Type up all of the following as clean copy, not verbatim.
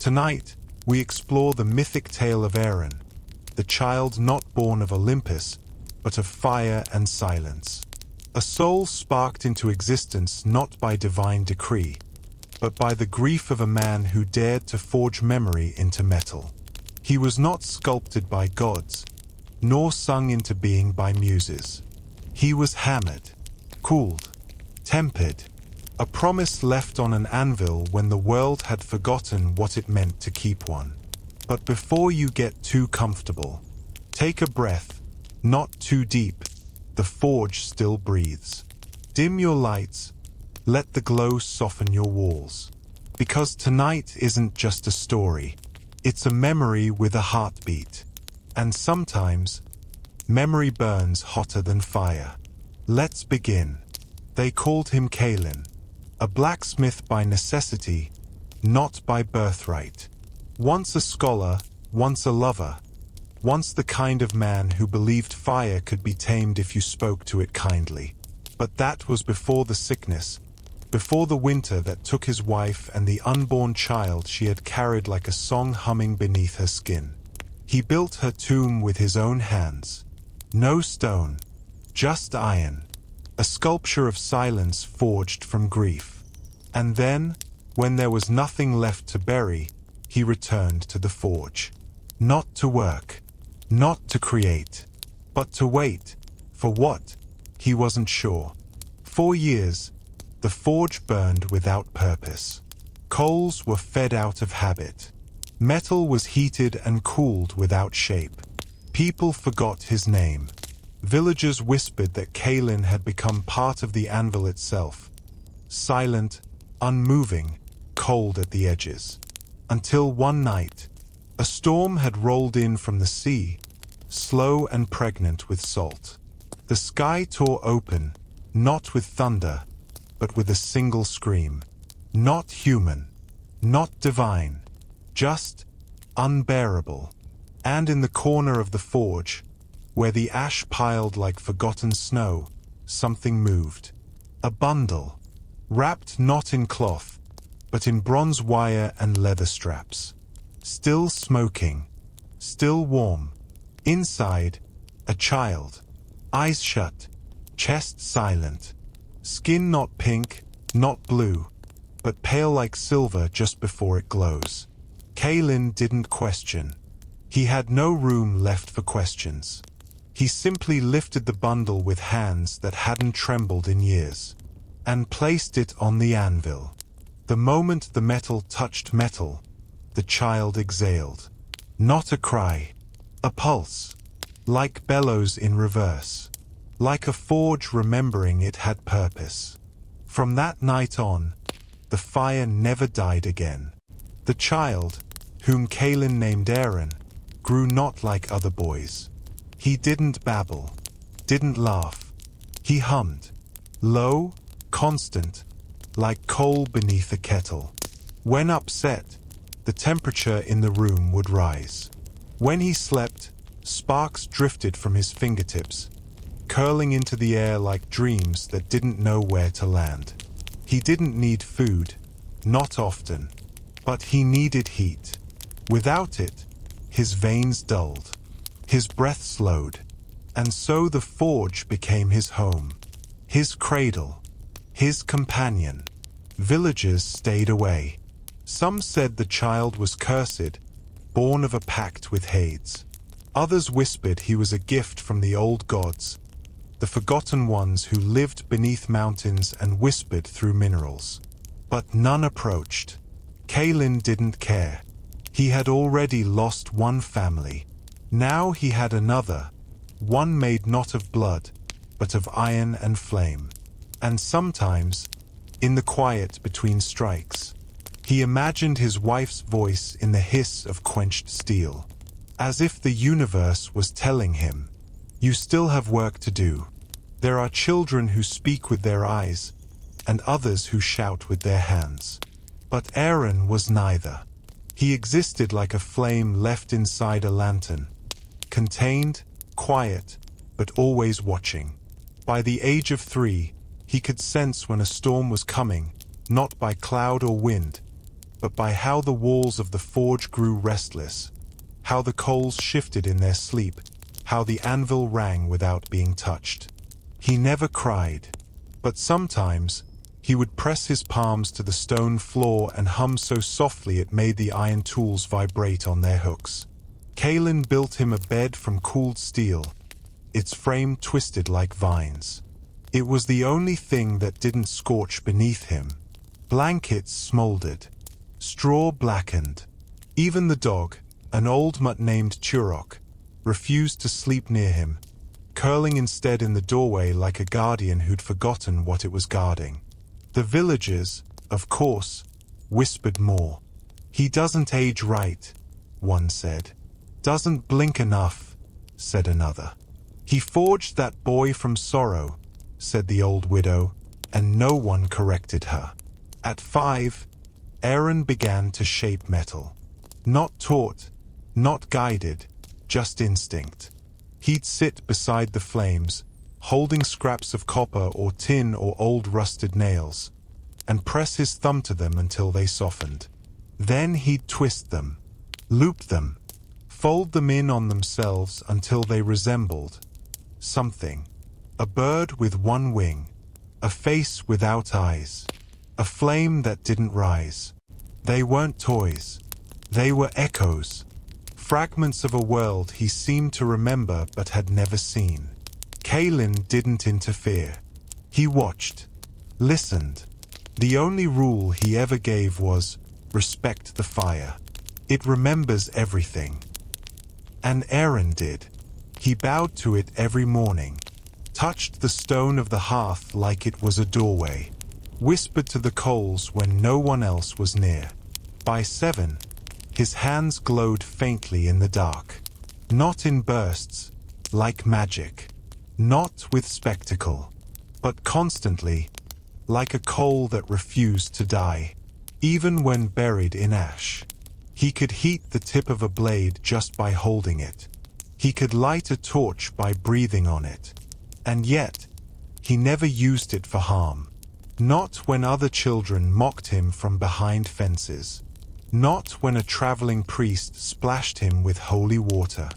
Tonight, we explore the mythic tale of Aeron, the child not born of Olympus, but of fire and silence. A soul sparked into existence not by divine decree, but by the grief of a man who dared to forge memory into metal. He was not sculpted by gods, nor sung into being by muses. He was hammered, cooled, tempered, a promise left on an anvil when the world had forgotten what it meant to keep one. But before you get too comfortable, take a breath, not too deep. The forge still breathes. Dim your lights, let the glow soften your walls. Because tonight isn't just a story, it's a memory with a heartbeat. And sometimes, memory burns hotter than fire. Let's begin. They called him Aeron, a blacksmith by necessity, not by birthright. Once a scholar, once a lover, once the kind of man who believed fire could be tamed if you spoke to it kindly. But that was before the sickness, before the winter that took his wife and the unborn child she had carried like a song humming beneath her skin. He built her tomb with his own hands. No stone, just iron, a sculpture of silence forged from grief. And then, when there was nothing left to bury, he returned to the forge. Not to work, not to create, but to wait. For what? He wasn't sure. 4 years, the forge burned without purpose. Coals were fed out of habit. Metal was heated and cooled without shape. People forgot his name. Villagers whispered that Aeron had become part of the anvil itself. Silent, unmoving, cold at the edges. Until one night, a storm had rolled in from the sea, slow and pregnant with salt. The sky tore open, not with thunder, but with a single scream. Not human, not divine, just unbearable. And in the corner of the forge, where the ash piled like forgotten snow, something moved. A bundle, wrapped not in cloth, but in bronze wire and leather straps. Still smoking, still warm. Inside, a child, eyes shut, chest silent, skin not pink, not blue, but pale like silver just before it glows. Aeron didn't question. He had no room left for questions. He simply lifted the bundle with hands that hadn't trembled in years, and placed it on the anvil. The moment the metal touched metal, the child exhaled. Not a cry, a pulse, like bellows in reverse, like a forge remembering it had purpose. From that night on, the fire never died again. The child, whom Aeron named Aeron, grew not like other boys. He didn't babble, didn't laugh. He hummed, low, constant, like coal beneath a kettle. When upset, the temperature in the room would rise. When he slept, sparks drifted from his fingertips, curling into the air like dreams that didn't know where to land. He didn't need food, not often, but he needed heat. Without it, his veins dulled, his breath slowed, and so the forge became his home, his cradle, his companion. Villagers stayed away. Some said the child was cursed, born of a pact with Hades. Others whispered he was a gift from the old gods, the forgotten ones who lived beneath mountains and whispered through minerals. But none approached. Aeron didn't care. He had already lost one family. Now he had another, one made not of blood, but of iron and flame. And sometimes, in the quiet between strikes, he imagined his wife's voice in the hiss of quenched steel, as if the universe was telling him, "You still have work to do. There are children who speak with their eyes, and others who shout with their hands." But Aeron was neither. He existed like a flame left inside a lantern, contained, quiet, but always watching. By the age of 3, he could sense when a storm was coming, not by cloud or wind, but by how the walls of the forge grew restless, how the coals shifted in their sleep, how the anvil rang without being touched. He never cried, but sometimes he would press his palms to the stone floor and hum so softly it made the iron tools vibrate on their hooks. Kalin built him a bed from cooled steel, its frame twisted like vines. It was the only thing that didn't scorch beneath him. Blankets smoldered, straw blackened. Even the dog, an old mutt named Turok, refused to sleep near him, curling instead in the doorway like a guardian who'd forgotten what it was guarding. The villagers, of course, whispered more. "He doesn't age right," one said. "Doesn't blink enough," said another. "He forged that boy from sorrow," said the old widow, and no one corrected her. At 5, Aeron began to shape metal. Not taught, not guided, just instinct. He'd sit beside the flames, holding scraps of copper or tin or old rusted nails, and press his thumb to them until they softened. Then he'd twist them, loop them, fold them in on themselves until they resembled something. A bird with one wing, a face without eyes, a flame that didn't rise. They weren't toys. They were echoes, fragments of a world he seemed to remember but had never seen. Kalin didn't interfere. He watched, listened. The only rule he ever gave was, respect the fire. It remembers everything. And Aeron did. He bowed to it every morning, touched the stone of the hearth like it was a doorway, whispered to the coals when no one else was near. By 7, his hands glowed faintly in the dark. Not in bursts, like magic. Not with spectacle, but constantly, like a coal that refused to die. Even when buried in ash, he could heat the tip of a blade just by holding it. He could light a torch by breathing on it. And yet, he never used it for harm. Not when other children mocked him from behind fences. Not when a traveling priest splashed him with holy water.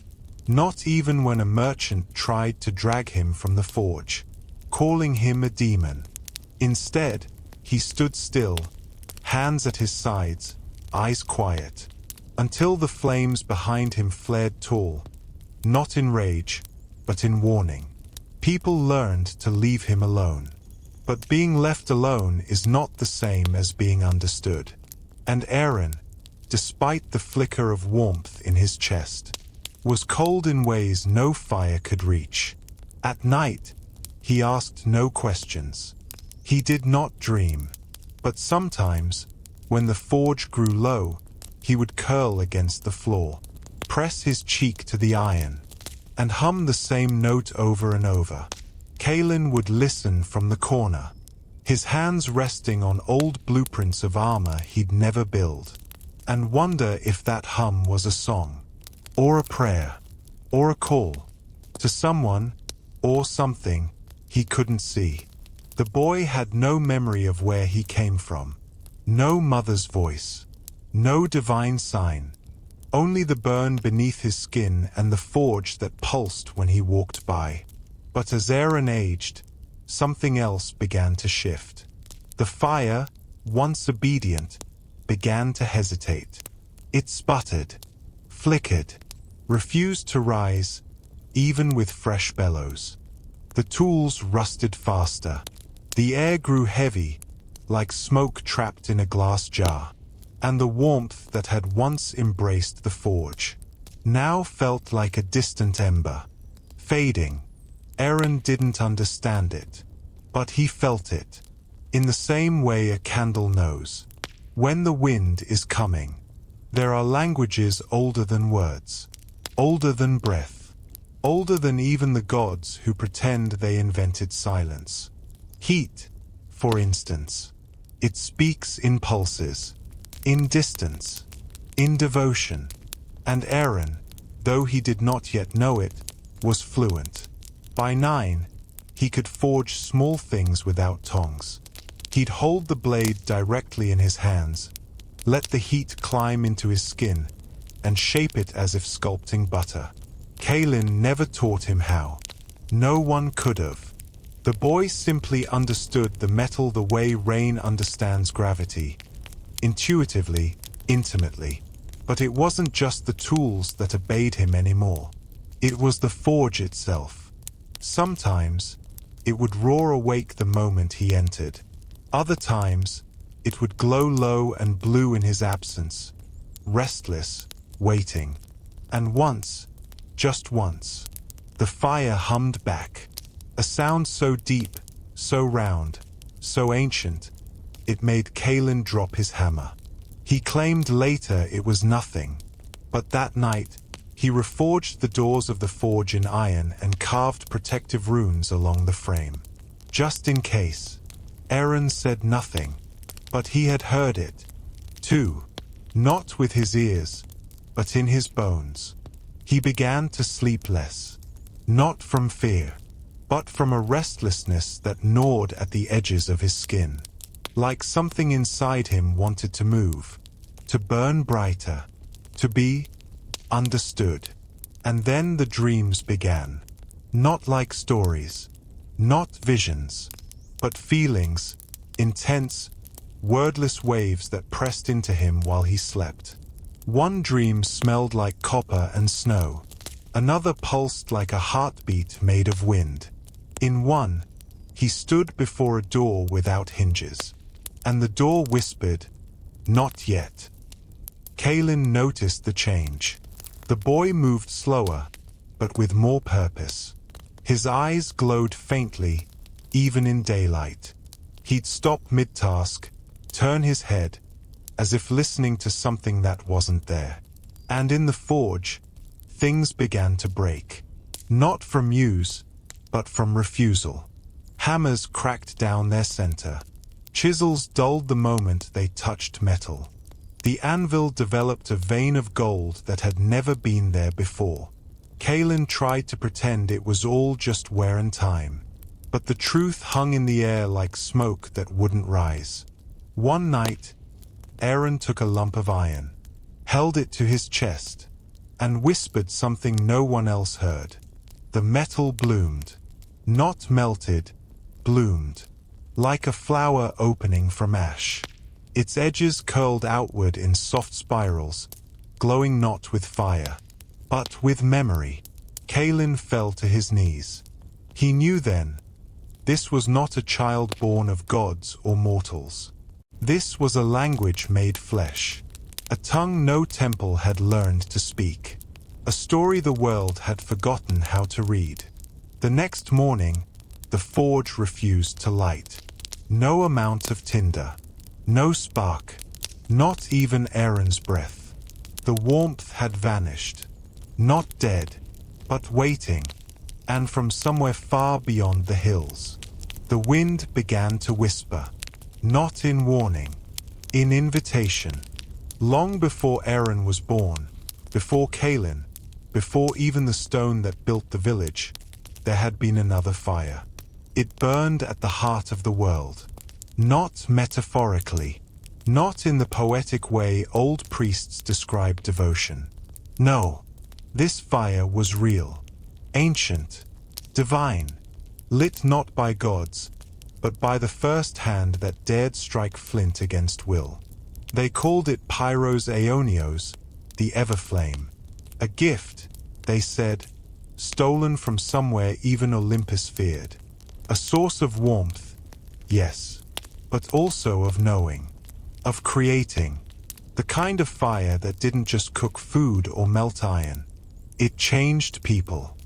Not even when a merchant tried to drag him from the forge, calling him a demon. Instead, he stood still, hands at his sides, eyes quiet, until the flames behind him flared tall, not in rage, but in warning. People learned to leave him alone. But being left alone is not the same as being understood. And Aeron, despite the flicker of warmth in his chest, was cold in ways no fire could reach. At night, he asked no questions. He did not dream. But sometimes, when the forge grew low, he would curl against the floor, press his cheek to the iron, and hum the same note over and over. Kalin would listen from the corner, his hands resting on old blueprints of armor he'd never build, and wonder if that hum was a song, or a prayer, or a call, to someone, or something, he couldn't see. The boy had no memory of where he came from, no mother's voice, no divine sign, only the burn beneath his skin and the forge that pulsed when he walked by. But as Aeron aged, something else began to shift. The fire, once obedient, began to hesitate. It sputtered, flickered, refused to rise, even with fresh bellows. The tools rusted faster. The air grew heavy, like smoke trapped in a glass jar. And the warmth that had once embraced the forge now felt like a distant ember, fading. Aeron didn't understand it, but he felt it, in the same way a candle knows. When the wind is coming, there are languages older than words, older than breath, older than even the gods who pretend they invented silence. Heat, for instance, it speaks in pulses, in distance, in devotion, and Aeron, though he did not yet know it, was fluent. By 9, he could forge small things without tongs. He'd hold the blade directly in his hands, let the heat climb into his skin, and shape it as if sculpting butter. Kaelin never taught him how. No one could have. The boy simply understood the metal the way rain understands gravity. Intuitively, intimately. But it wasn't just the tools that obeyed him anymore. It was the forge itself. Sometimes, it would roar awake the moment he entered. Other times, it would glow low and blue in his absence, restless, waiting. And once, just once, the fire hummed back, a sound so deep, so round, so ancient, it made Kaelin drop his hammer. He claimed later it was nothing, but that night, he reforged the doors of the forge in iron and carved protective runes along the frame. Just in case. Aeron said nothing, but he had heard it, too, not with his ears, but in his bones. He began to sleep less, not from fear, but from a restlessness that gnawed at the edges of his skin. Like something inside him wanted to move, to burn brighter, to be understood. And then the dreams began. Not like stories, not visions, but feelings, intense, wordless waves that pressed into him while he slept. One dream smelled like copper and snow. Another pulsed like a heartbeat made of wind. In one, he stood before a door without hinges. And the door whispered, "Not yet." Kaelin noticed the change. The boy moved slower, but with more purpose. His eyes glowed faintly, even in daylight. He'd stop mid-task, turn his head, as if listening to something that wasn't there. And in the forge, things began to break. Not from use, but from refusal. Hammers cracked down their center. Chisels dulled the moment they touched metal. The anvil developed a vein of gold that had never been there before. Kaelin tried to pretend it was all just wear and time. But the truth hung in the air like smoke that wouldn't rise. One night, Aeron took a lump of iron, held it to his chest, and whispered something no one else heard. The metal bloomed. Not melted, bloomed. Like a flower opening from ash. Its edges curled outward in soft spirals, glowing not with fire, but with memory. Kaelin fell to his knees. He knew then, this was not a child born of gods or mortals. This was a language made flesh. A tongue no temple had learned to speak. A story the world had forgotten how to read. The next morning, the forge refused to light. No amount of tinder. No spark. Not even Aeron's breath. The warmth had vanished. Not dead, but waiting. And from somewhere far beyond the hills, the wind began to whisper. Not in warning, in invitation. Long before Aeron was born, before Kaelin, before even the stone that built the village, there had been another fire. It burned at the heart of the world. Not metaphorically, not in the poetic way old priests describe devotion. No, this fire was real, ancient, divine, lit not by gods, but by the first hand that dared strike flint against will. They called it Pyros Aeonios, the Everflame. A gift, they said, stolen from somewhere even Olympus feared. A source of warmth, yes, but also of knowing, of creating. The kind of fire that didn't just cook food or melt iron. It changed people.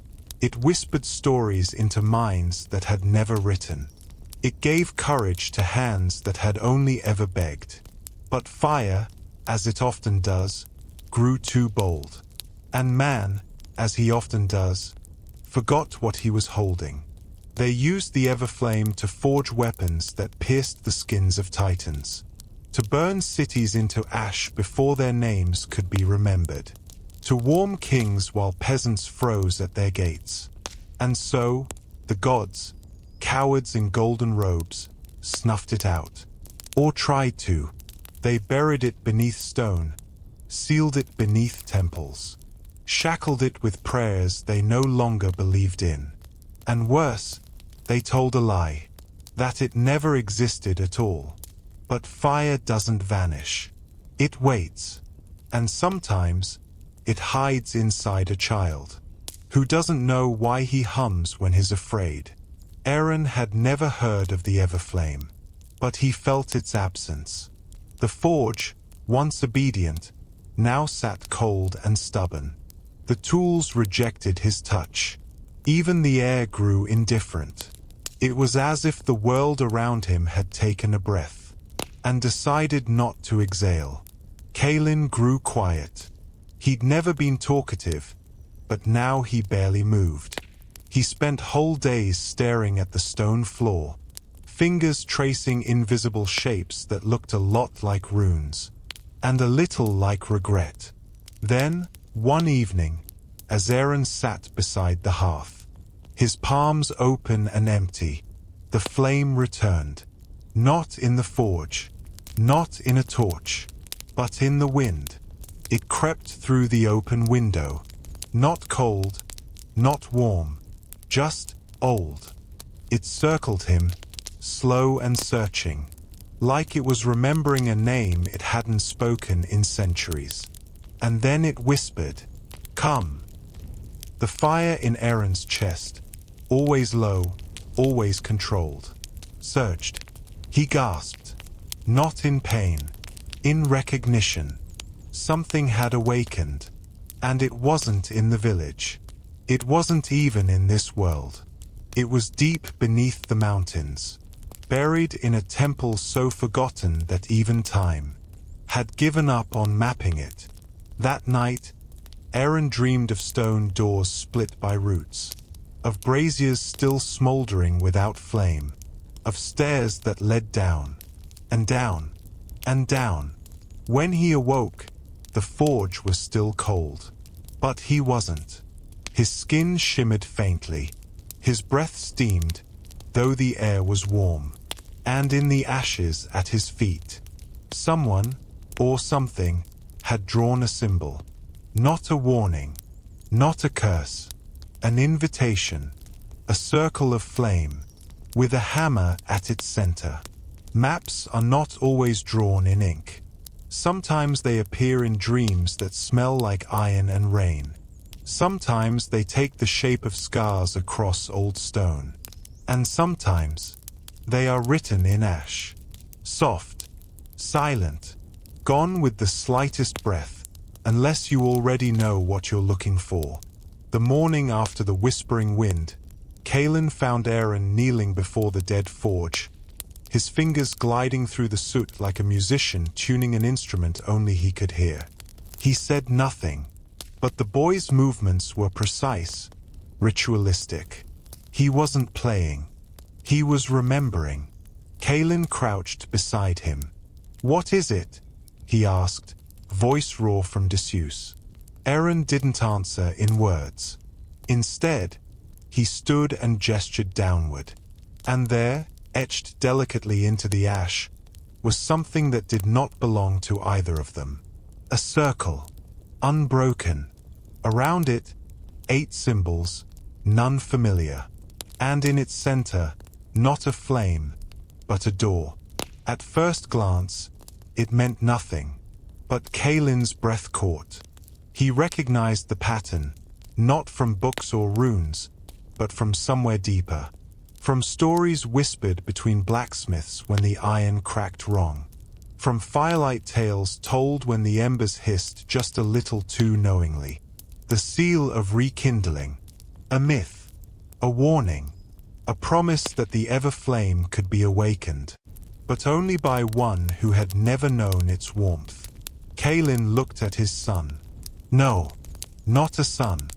It whispered stories into minds that had never written. It gave courage to hands that had only ever begged. But fire, as it often does, grew too bold. And man, as he often does, forgot what he was holding. They used the Everflame to forge weapons that pierced the skins of titans, to burn cities into ash before their names could be remembered, to warm kings while peasants froze at their gates. And so, the gods, cowards in golden robes, snuffed it out. Or tried to. They buried it beneath stone, sealed it beneath temples, shackled it with prayers they no longer believed in. And worse, they told a lie, that it never existed at all. But fire doesn't vanish. It waits. And sometimes, it hides inside a child, who doesn't know why he hums when he's afraid. Aeron had never heard of the Everflame, but he felt its absence. The forge, once obedient, now sat cold and stubborn. The tools rejected his touch. Even the air grew indifferent. It was as if the world around him had taken a breath and decided not to exhale. Kaelin grew quiet. He'd never been talkative, but now he barely moved. He spent whole days staring at the stone floor, fingers tracing invisible shapes that looked a lot like runes, and a little like regret. Then, one evening, as Aeron sat beside the hearth, his palms open and empty, the flame returned. Not in the forge, not in a torch, but in the wind. It crept through the open window, not cold, not warm, just old. It circled him, slow and searching, like it was remembering a name it hadn't spoken in centuries. And then it whispered, "Come." The fire in Aeron's chest, always low, always controlled, surged. He gasped, not in pain, in recognition. Something had awakened, and it wasn't in the village. It wasn't even in this world. It was deep beneath the mountains, buried in a temple so forgotten that even time had given up on mapping it. That night, Aeron dreamed of stone doors split by roots, of braziers still smoldering without flame, of stairs that led down, and down, and down. When he awoke, the forge was still cold. But he wasn't. His skin shimmered faintly. His breath steamed, though the air was warm. And in the ashes at his feet, someone, or something, had drawn a symbol. Not a warning, not a curse, an invitation, a circle of flame, with a hammer at its center. Maps are not always drawn in ink. Sometimes they appear in dreams that smell like iron and rain. Sometimes they take the shape of scars across old stone. And sometimes they are written in ash. Soft, silent, gone with the slightest breath, unless you already know what you're looking for. The morning after the whispering wind, Kaelin found Aeron kneeling before the dead forge, his fingers gliding through the soot like a musician tuning an instrument only he could hear. He said nothing, but the boy's movements were precise, ritualistic. He wasn't playing. He was remembering. Kaelin crouched beside him. "What is it?" he asked, voice raw from disuse. Aeron didn't answer in words. Instead, he stood and gestured downward. And there, etched delicately into the ash, was something that did not belong to either of them. A circle, unbroken. Around it, 8 symbols, none familiar. And in its center, not a flame, but a door. At first glance, it meant nothing. But Kaelin's breath caught. He recognized the pattern, not from books or runes, but from somewhere deeper. From stories whispered between blacksmiths when the iron cracked wrong. From firelight tales told when the embers hissed just a little too knowingly. The seal of rekindling. A myth. A warning. A promise that the Everflame could be awakened. But only by one who had never known its warmth. Kaelin looked at his son. No, not a son.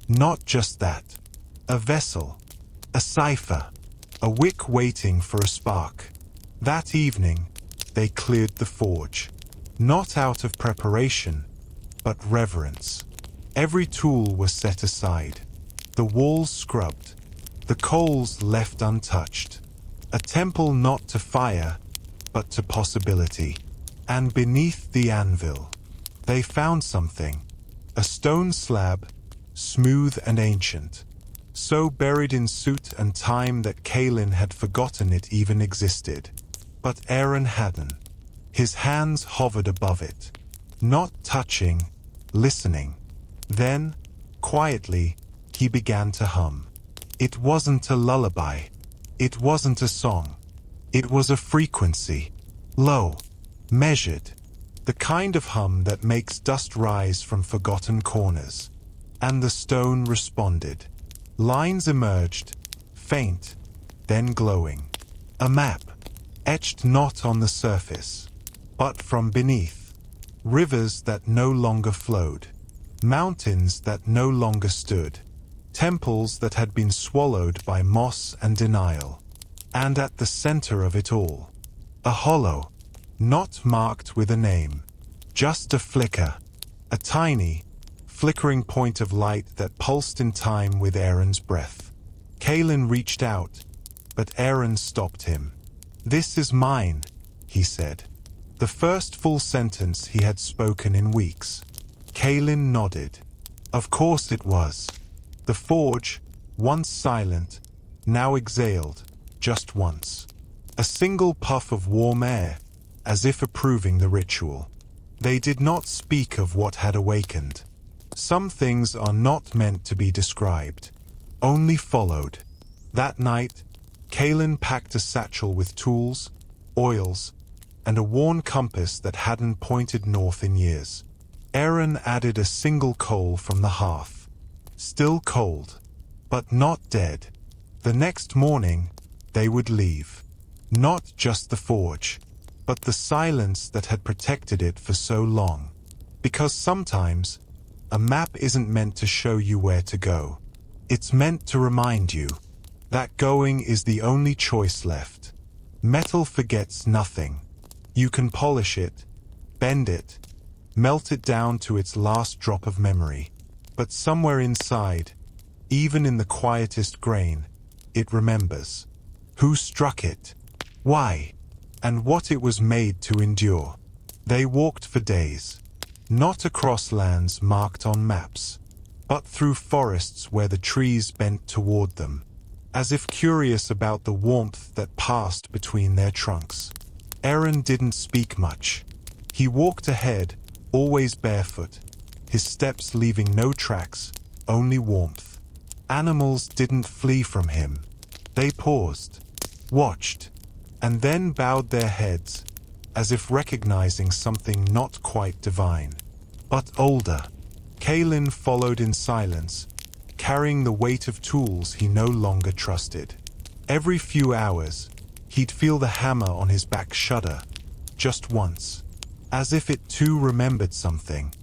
Not just that. A vessel. A cipher. A wick waiting for a spark. That evening, they cleared the forge. Not out of preparation, but reverence. Every tool was set aside. The walls scrubbed. The coals left untouched. A temple not to fire, but to possibility. And beneath the anvil, they found something. A stone slab, smooth and ancient, so buried in soot and time that Aeron had forgotten it even existed. But Aeron hadn't. His hands hovered above it, not touching, listening. Then, quietly, he began to hum. It wasn't a lullaby. It wasn't a song. It was a frequency. Low, measured. The kind of hum that makes dust rise from forgotten corners. And the stone responded. Lines emerged, faint, then glowing. A map, etched not on the surface, but from beneath. Rivers that no longer flowed. Mountains that no longer stood. Temples that had been swallowed by moss and denial. And at the center of it all, a hollow, not marked with a name, just a flicker, a tiny, flickering point of light that pulsed in time with Aeron's breath. Aeron reached out, but Aeron stopped him. "This is mine," he said. The first full sentence he had spoken in weeks. Aeron nodded. Of course it was. The forge, once silent, now exhaled, just once. A single puff of warm air, as if approving the ritual. They did not speak of what had awakened. Some things are not meant to be described, only followed. That night, Aeron packed a satchel with tools, oils, and a worn compass that hadn't pointed north in years. Aeron added a single coal from the hearth. Still cold, but not dead. The next morning, they would leave. Not just the forge, but the silence that had protected it for so long. Because sometimes, a map isn't meant to show you where to go. It's meant to remind you that going is the only choice left. Metal forgets nothing. You can polish it, bend it, melt it down to its last drop of memory. But somewhere inside, even in the quietest grain, it remembers. Who struck it? Why? And what it was made to endure. They walked for days. Not across lands marked on maps, but through forests where the trees bent toward them, as if curious about the warmth that passed between their trunks. Aeron didn't speak much. He walked ahead, always barefoot, his steps leaving no tracks, only warmth. Animals didn't flee from him. They paused, watched, and then bowed their heads, as if recognizing something not quite divine, but older. Aeron followed in silence, carrying the weight of tools he no longer trusted. Every few hours, he'd feel the hammer on his back shudder, just once, as if it too remembered something.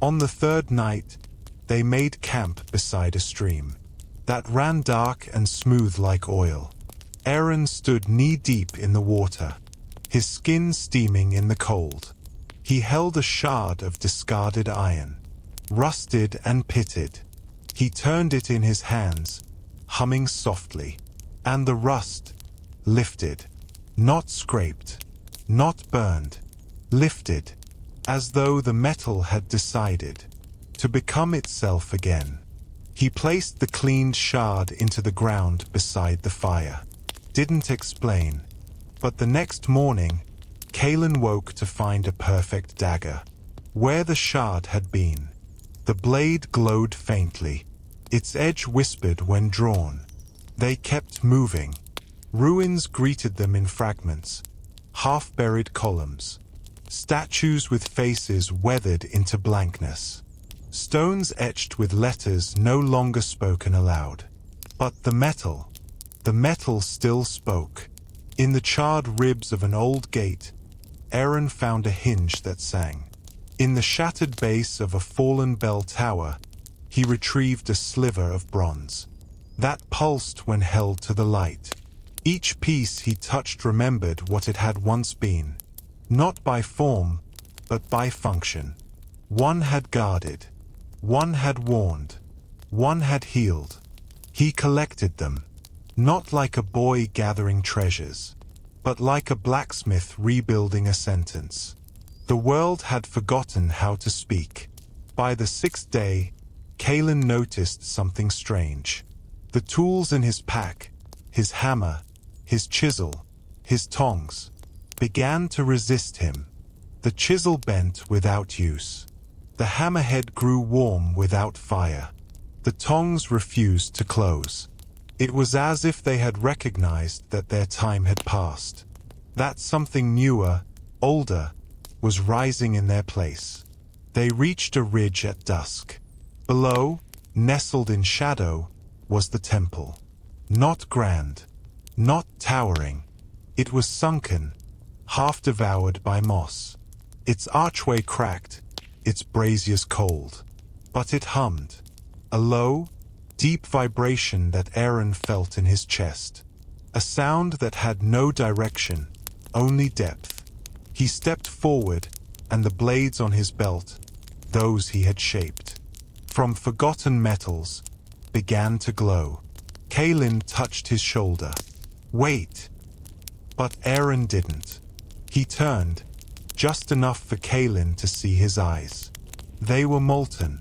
On the third night, they made camp beside a stream that ran dark and smooth like oil. Aeron stood knee-deep in the water, his skin steaming in the cold. He held a shard of discarded iron, rusted and pitted. He turned it in his hands, humming softly, and the rust lifted, not scraped, not burned, lifted, as though the metal had decided to become itself again. He placed the cleaned shard into the ground beside the fire. Didn't explain, but the next morning, Aeron woke to find a perfect dagger. Where the shard had been, the blade glowed faintly. Its edge whispered when drawn. They kept moving. Ruins greeted them in fragments, half-buried columns, statues with faces weathered into blankness, stones etched with letters no longer spoken aloud. But the metal still spoke. In the charred ribs of an old gate, Aeron found a hinge that sang. In the shattered base of a fallen bell tower, he retrieved a sliver of bronze that pulsed when held to the light. Each piece he touched remembered what it had once been, not by form, but by function. One had guarded, one had warned, one had healed. He collected them, not like a boy gathering treasures, but like a blacksmith rebuilding a sentence. The world had forgotten how to speak. By the sixth day, Aeron noticed something strange. The tools in his pack, his hammer, his chisel, his tongs, began to resist him. The chisel bent without use. The hammerhead grew warm without fire. The tongs refused to close. It was as if they had recognized that their time had passed. That something newer, older, was rising in their place. They reached a ridge at dusk. Below, nestled in shadow, was the temple. Not grand, not towering. It was sunken, half devoured by moss. Its archway cracked, its braziers cold. But it hummed, a low, deep vibration that Aeron felt in his chest. A sound that had no direction, only depth. He stepped forward, and the blades on his belt, those he had shaped from forgotten metals, began to glow. Aeron touched his shoulder. Wait! But Aeron didn't. He turned, just enough for Aeron to see his eyes. They were molten,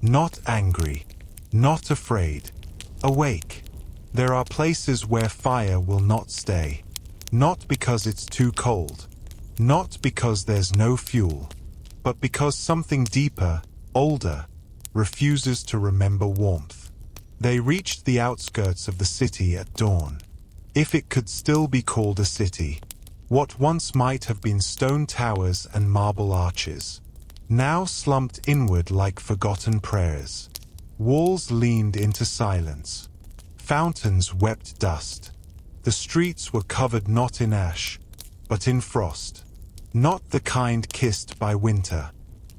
not angry, not afraid, awake. There are places where fire will not stay. Not because it's too cold, not because there's no fuel, but because something deeper, older, refuses to remember warmth. They reached the outskirts of the city at dawn. If it could still be called a city, what once might have been stone towers and marble arches, now slumped inward like forgotten prayers. Walls leaned into silence. Fountains wept dust. The streets were covered not in ash, but in frost. Not the kind kissed by winter,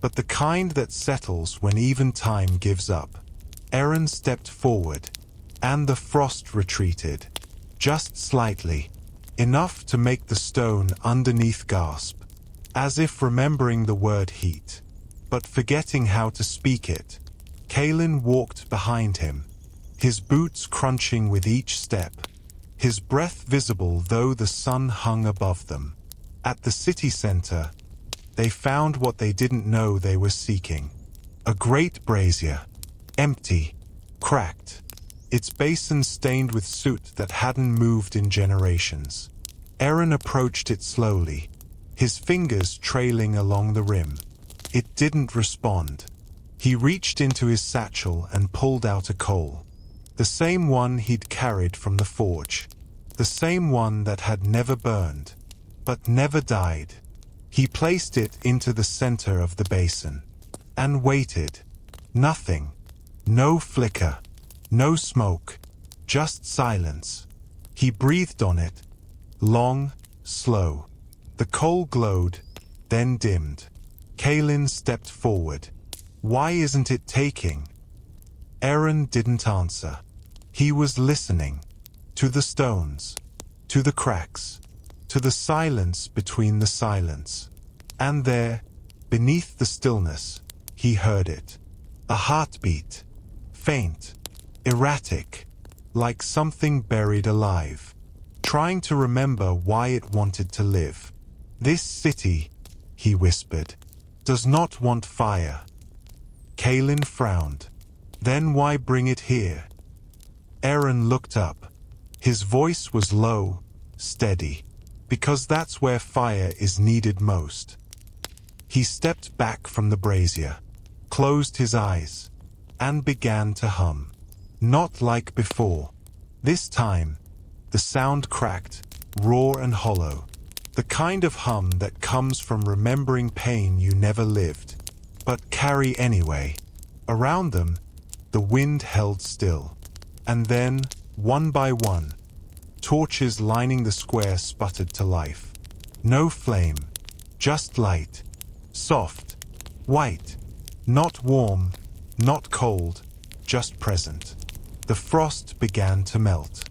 but the kind that settles when even time gives up. Aeron stepped forward, and the frost retreated, just slightly, enough to make the stone underneath gasp, as if remembering the word heat, but forgetting how to speak it. Aeron walked behind him, his boots crunching with each step, his breath visible though the sun hung above them. At the city center, they found what they didn't know they were seeking. A great brazier, empty, cracked, its basin stained with soot that hadn't moved in generations. Aeron approached it slowly, his fingers trailing along the rim. It didn't respond. He reached into his satchel and pulled out a coal. The same one he'd carried from the forge. The same one that had never burned, but never died. He placed it into the center of the basin, and waited. Nothing. No flicker. No smoke. Just silence. He breathed on it. Long, slow. The coal glowed, then dimmed. Aeron stepped forward. Why isn't it taking? Aeron didn't answer. He was listening. To the stones. To the cracks. To the silence between the silence. And there, beneath the stillness, he heard it. A heartbeat. Faint. Erratic. Like something buried alive. Trying to remember why it wanted to live. This city, he whispered, does not want fire. Aeron frowned. Then why bring it here? Aeron looked up. His voice was low, steady. Because that's where fire is needed most. He stepped back from the brazier, closed his eyes, and began to hum. Not like before. This time, the sound cracked, raw and hollow. The kind of hum that comes from remembering pain you never lived, but carry anyway. Around them, the wind held still. And then, one by one, torches lining the square sputtered to life. No flame, just light. Soft, white, not warm, not cold, just present. The frost began to melt.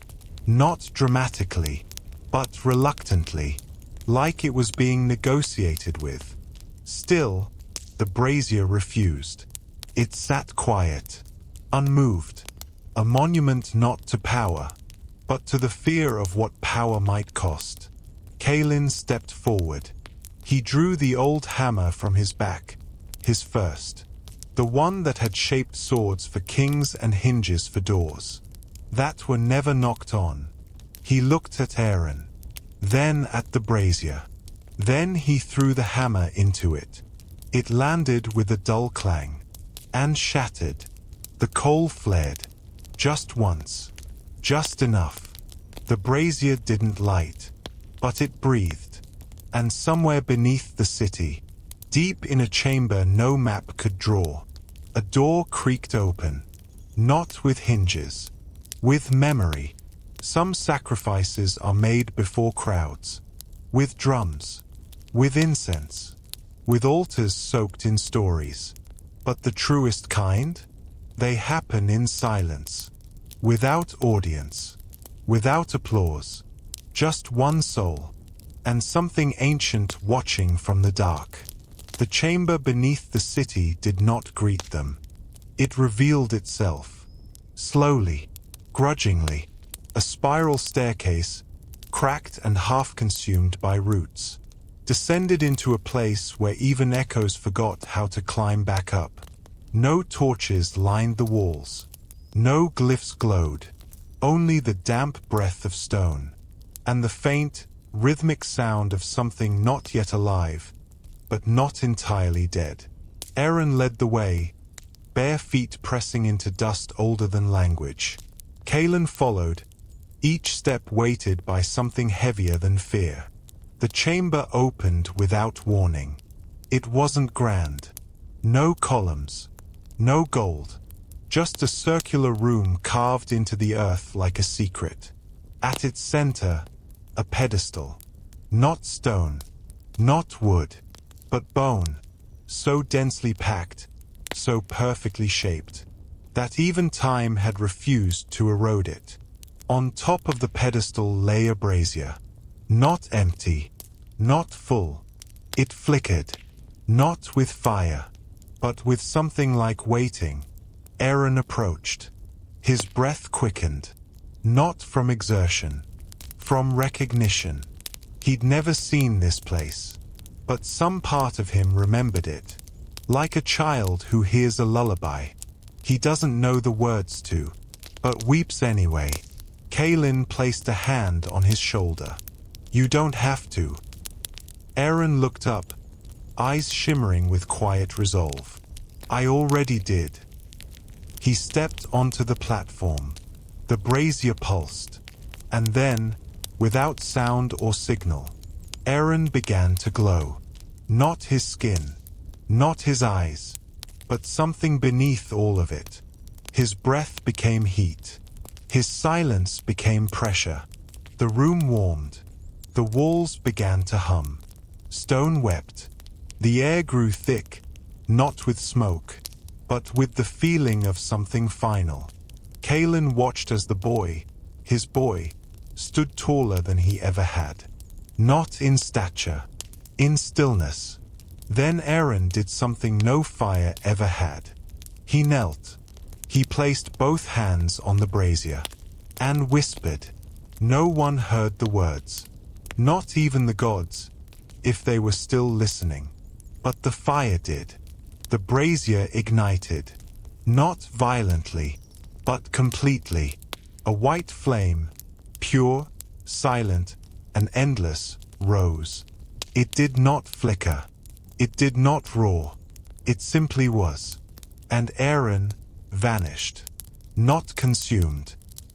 Not dramatically, but reluctantly, like it was being negotiated with. Still, the brazier refused. It sat quiet, unmoved, a monument not to power, but to the fear of what power might cost. Aeron stepped forward. He drew the old hammer from his back, his first. The one that had shaped swords for kings and hinges for doors, that were never knocked on. He looked at Aeron, then at the brazier. Then he threw the hammer into it. It landed with a dull clang, and shattered. The coal flared, just once, just enough. The brazier didn't light, but it breathed. And somewhere beneath the city, deep in a chamber no map could draw, a door creaked open, not with hinges, with memory. Some sacrifices are made before crowds, with drums, with incense, with altars soaked in stories. But the truest kind? They happen in silence, without audience, without applause, just one soul, and something ancient watching from the dark. The chamber beneath the city did not greet them. It revealed itself, slowly, grudgingly, a spiral staircase, cracked and half-consumed by roots, descended into a place where even echoes forgot how to climb back up. No torches lined the walls, no glyphs glowed, only the damp breath of stone, and the faint, rhythmic sound of something not yet alive, but not entirely dead. Aeron led the way, bare feet pressing into dust older than language. Kaelin followed, each step weighted by something heavier than fear. The chamber opened without warning. It wasn't grand. No columns, no gold, just a circular room carved into the earth like a secret. At its center, a pedestal. Not stone, not wood, but bone, so densely packed, so perfectly shaped, that even time had refused to erode it. On top of the pedestal lay a brazier. Not empty, not full. It flickered, not with fire, but with something like waiting. Aeron approached. His breath quickened, not from exertion, from recognition. He'd never seen this place, but some part of him remembered it. Like a child who hears a lullaby. He doesn't know the words to, but weeps anyway. Kaelin placed a hand on his shoulder. You don't have to. Aeron looked up, eyes shimmering with quiet resolve. I already did. He stepped onto the platform. The brazier pulsed, and then, without sound or signal, Aeron began to glow. Not his skin, not his eyes, but something beneath all of it. His breath became heat. His silence became pressure. The room warmed. The walls began to hum. Stone wept. The air grew thick, not with smoke, but with the feeling of something final. Kaelin watched as the boy, his boy, stood taller than he ever had. Not in stature, in stillness. Then Aeron did something no fire ever had. He knelt. He placed both hands on the brazier, and whispered. No one heard the words. Not even the gods, if they were still listening. But the fire did. The brazier ignited. Not violently, but completely. A white flame, pure, silent, and endless, rose. It did not flicker. It did not roar. It simply was. And Aeron vanished. Not consumed.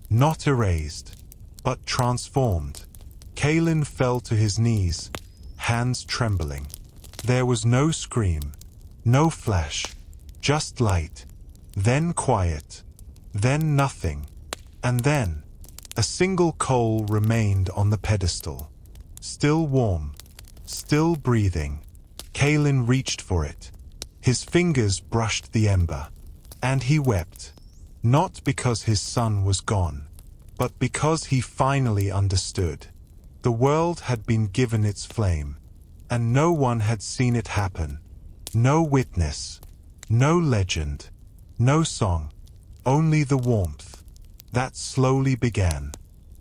Not erased. But transformed. Kaelin fell to his knees, hands trembling. There was no scream, no flash, just light, then quiet, then nothing, and then a single coal remained on the pedestal, still warm, still breathing. Kaelin reached for it. His fingers brushed the ember, and he wept, not because his son was gone, but because he finally understood. The world had been given its flame, and no one had seen it happen. No witness, no legend, no song, only the warmth that slowly began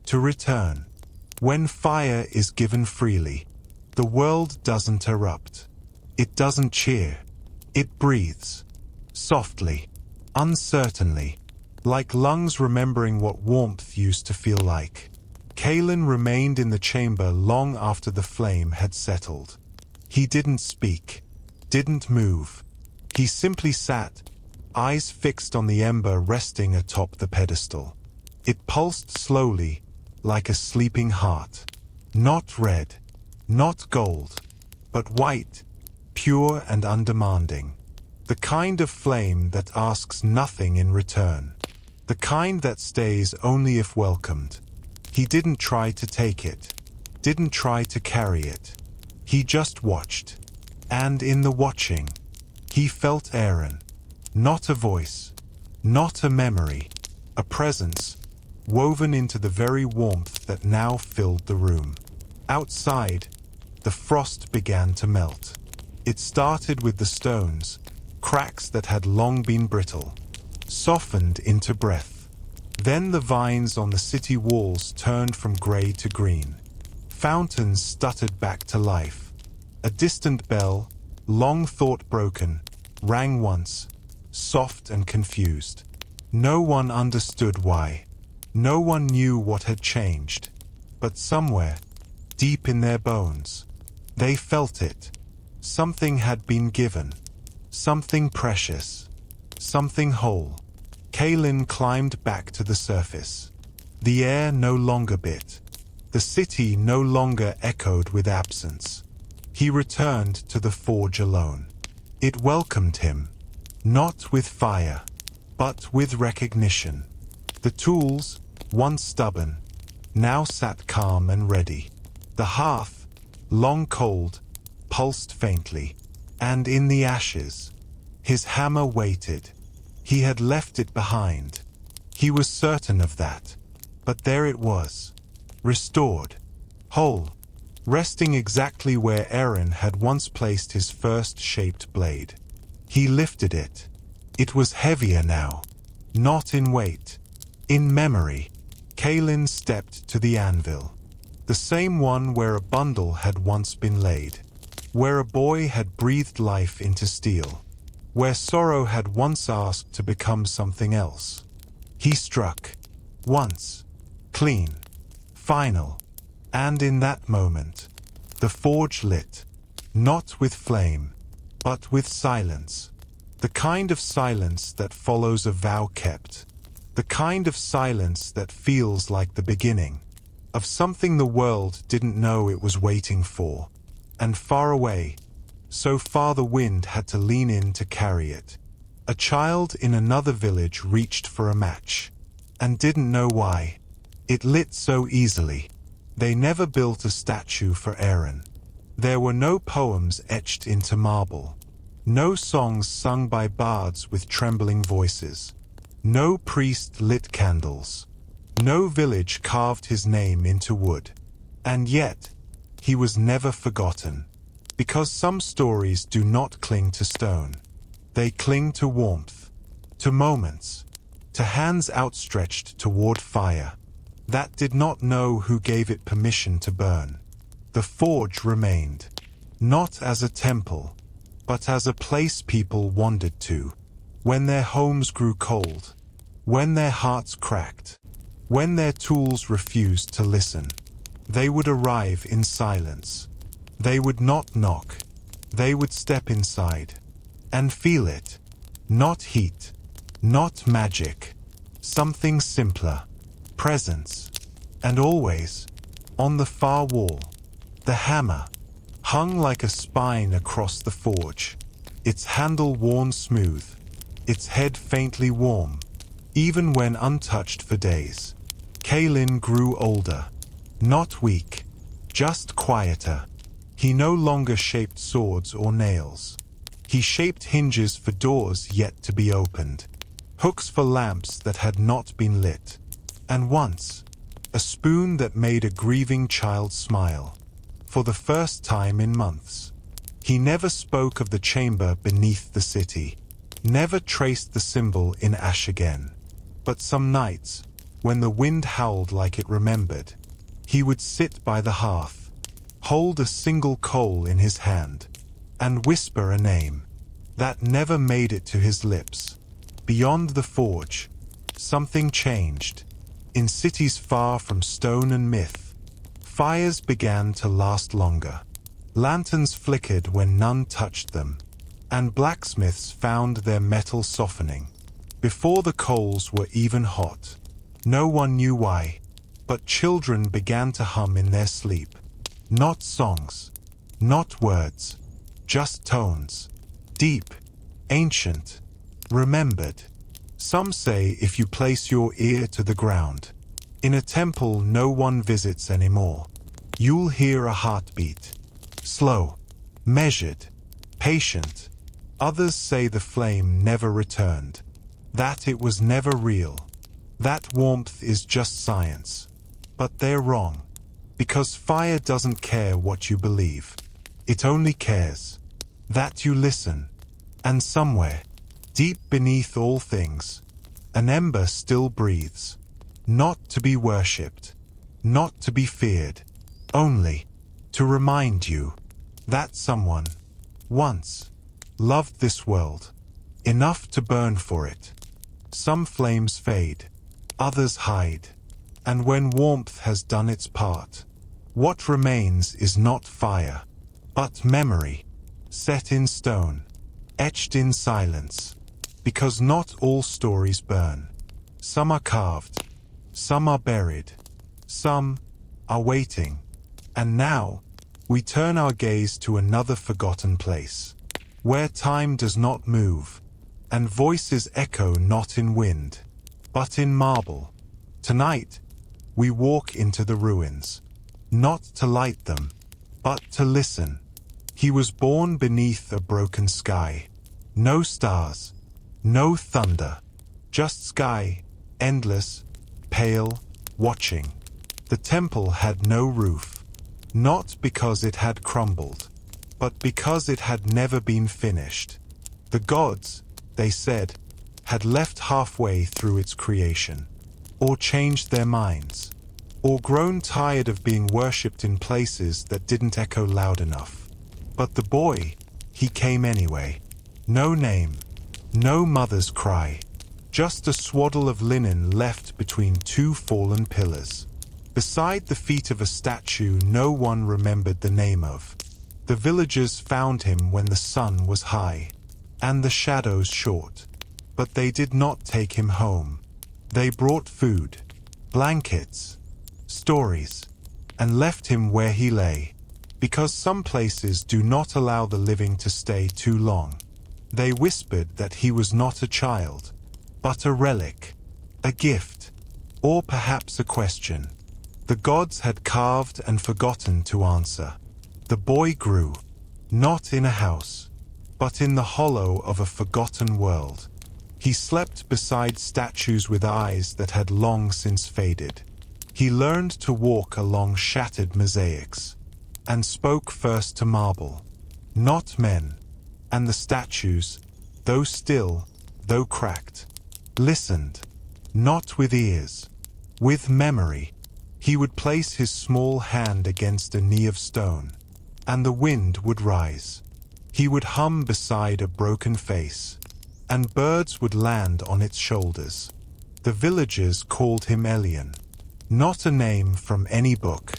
to return. When fire is given freely, The world doesn't erupt. It doesn't cheer. It breathes. Softly. Uncertainly. Like lungs remembering what warmth used to feel like. Aeron remained in the chamber long after the flame had settled. He didn't speak. Didn't move. He simply sat, eyes fixed on the ember resting atop the pedestal. It pulsed slowly, like a sleeping heart. Not red, not gold, but white, pure and undemanding. The kind of flame that asks nothing in return. The kind that stays only if welcomed. He didn't try to take it. Didn't try to carry it. He just watched. And in the watching, he felt Aeron. Not a voice. Not a memory. A presence, woven into the very warmth that now filled the room. Outside, the frost began to melt. It started with the stones, cracks that had long been brittle, softened into breath. Then the vines on the city walls turned from gray to green. Fountains stuttered back to life. A distant bell, long thought broken, rang once, soft and confused. No one understood why. No one knew what had changed. But somewhere, deep in their bones, they felt it. Something had been given. Something precious. Something whole. Aeron climbed back to the surface. The air no longer bit. The city no longer echoed with absence. He returned to the forge alone. It welcomed him, not with fire, but with recognition. The tools, once stubborn, now sat calm and ready. The hearth, long cold, pulsed faintly, and in the ashes, his hammer waited. He had left it behind. He was certain of that. But there it was, restored, whole, resting exactly where Aeron had once placed his first shaped blade. He lifted it. It was heavier now, not in weight, in memory. Aeron stepped to the anvil, the same one where a bundle had once been laid, where a boy had breathed life into steel, where sorrow had once asked to become something else. He struck, once, clean, final, and in that moment, the forge lit, not with flame, but with silence. The kind of silence that follows a vow kept. The kind of silence that feels like the beginning of something the world didn't know it was waiting for. And far away, so far the wind had to lean in to carry it. A child in another village reached for a match, and didn't know why. It lit so easily. They never built a statue for Aeron. There were no poems etched into marble. No songs sung by bards with trembling voices. No priest lit candles. No village carved his name into wood. And yet, he was never forgotten. Because some stories do not cling to stone. They cling to warmth, to moments, to hands outstretched toward fire that did not know who gave it permission to burn. The forge remained, not as a temple, but as a place people wandered to, when their homes grew cold, when their hearts cracked, when their tools refused to listen. They would arrive in silence. They would not knock. They would step inside and feel it. Not heat, not magic, something simpler. Presence. And always, on the far wall, the hammer, hung like a spine across the forge, its handle worn smooth, its head faintly warm, even when untouched for days. Aeron grew older, not weak, just quieter. He no longer shaped swords or nails. He shaped hinges for doors yet to be opened, hooks for lamps that had not been lit, and once, a spoon that made a grieving child smile. For the first time in months. He never spoke of the chamber beneath the city, never traced the symbol in ash again. But some nights, when the wind howled like it remembered, he would sit by the hearth, hold a single coal in his hand, and whisper a name that never made it to his lips. Beyond the forge, something changed. In cities far from stone and myth, fires began to last longer. Lanterns flickered when none touched them, and blacksmiths found their metal softening before the coals were even hot. No one knew why, but children began to hum in their sleep. Not songs, not words, just tones. Deep, ancient, remembered. Some say if you place your ear to the ground, in a temple no one visits anymore, you'll hear a heartbeat. Slow, measured, patient. Others say the flame never returned, that it was never real, that warmth is just science. But they're wrong, because fire doesn't care what you believe. It only cares that you listen. And somewhere, deep beneath all things, an ember still breathes, not to be worshipped, not to be feared, only to remind you that someone once loved this world enough to burn for it. Some flames fade, others hide, and when warmth has done its part, what remains is not fire, but memory, set in stone, etched in silence, because not all stories burn. Some are carved, some are buried, some are waiting. And now, we turn our gaze to another forgotten place, where time does not move, and voices echo not in wind, but in marble. Tonight, we walk into the ruins, not to light them, but to listen. He was born beneath a broken sky. No stars, no thunder, just sky, endless, pale, watching. The temple had no roof, not because it had crumbled, but because it had never been finished. The gods, they said, had left halfway through its creation, or changed their minds, or grown tired of being worshipped in places that didn't echo loud enough. But the boy, he came anyway. No name, no mother's cry, just a swaddle of linen left between two fallen pillars. Beside the feet of a statue no one remembered the name of. The villagers found him when the sun was high, and the shadows short. But they did not take him home. They brought food, blankets, stories, and left him where he lay, because some places do not allow the living to stay too long. They whispered that he was not a child, but a relic, a gift, or perhaps a question. The gods had carved and forgotten to answer. The boy grew, not in a house, but in the hollow of a forgotten world. He slept beside statues with eyes that had long since faded. He learned to walk along shattered mosaics, and spoke first to marble, not men. And the statues, though still, though cracked, listened, not with ears, with memory. He would place his small hand against a knee of stone, and the wind would rise. He would hum beside a broken face, and birds would land on its shoulders. The villagers called him Aeron, not a name from any book,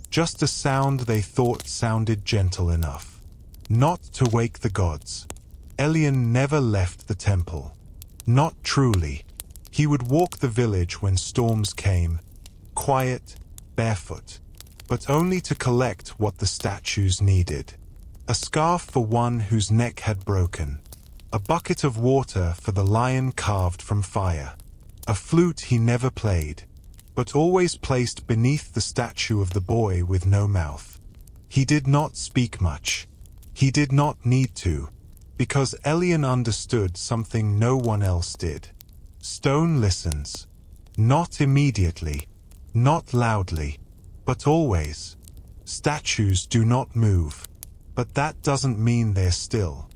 just a sound they thought sounded gentle enough not to wake the gods. Aeron never left the temple. Not truly. He would walk the village when storms came, quiet, barefoot, but only to collect what the statues needed. A scarf for one whose neck had broken, a bucket of water for the lion carved from fire, a flute he never played, but always placed beneath the statue of the boy with no mouth. He did not speak much. He did not need to, because Aeron understood something no one else did. Stone listens, not immediately, not loudly, but always. Statues do not move, but that doesn't mean they're still.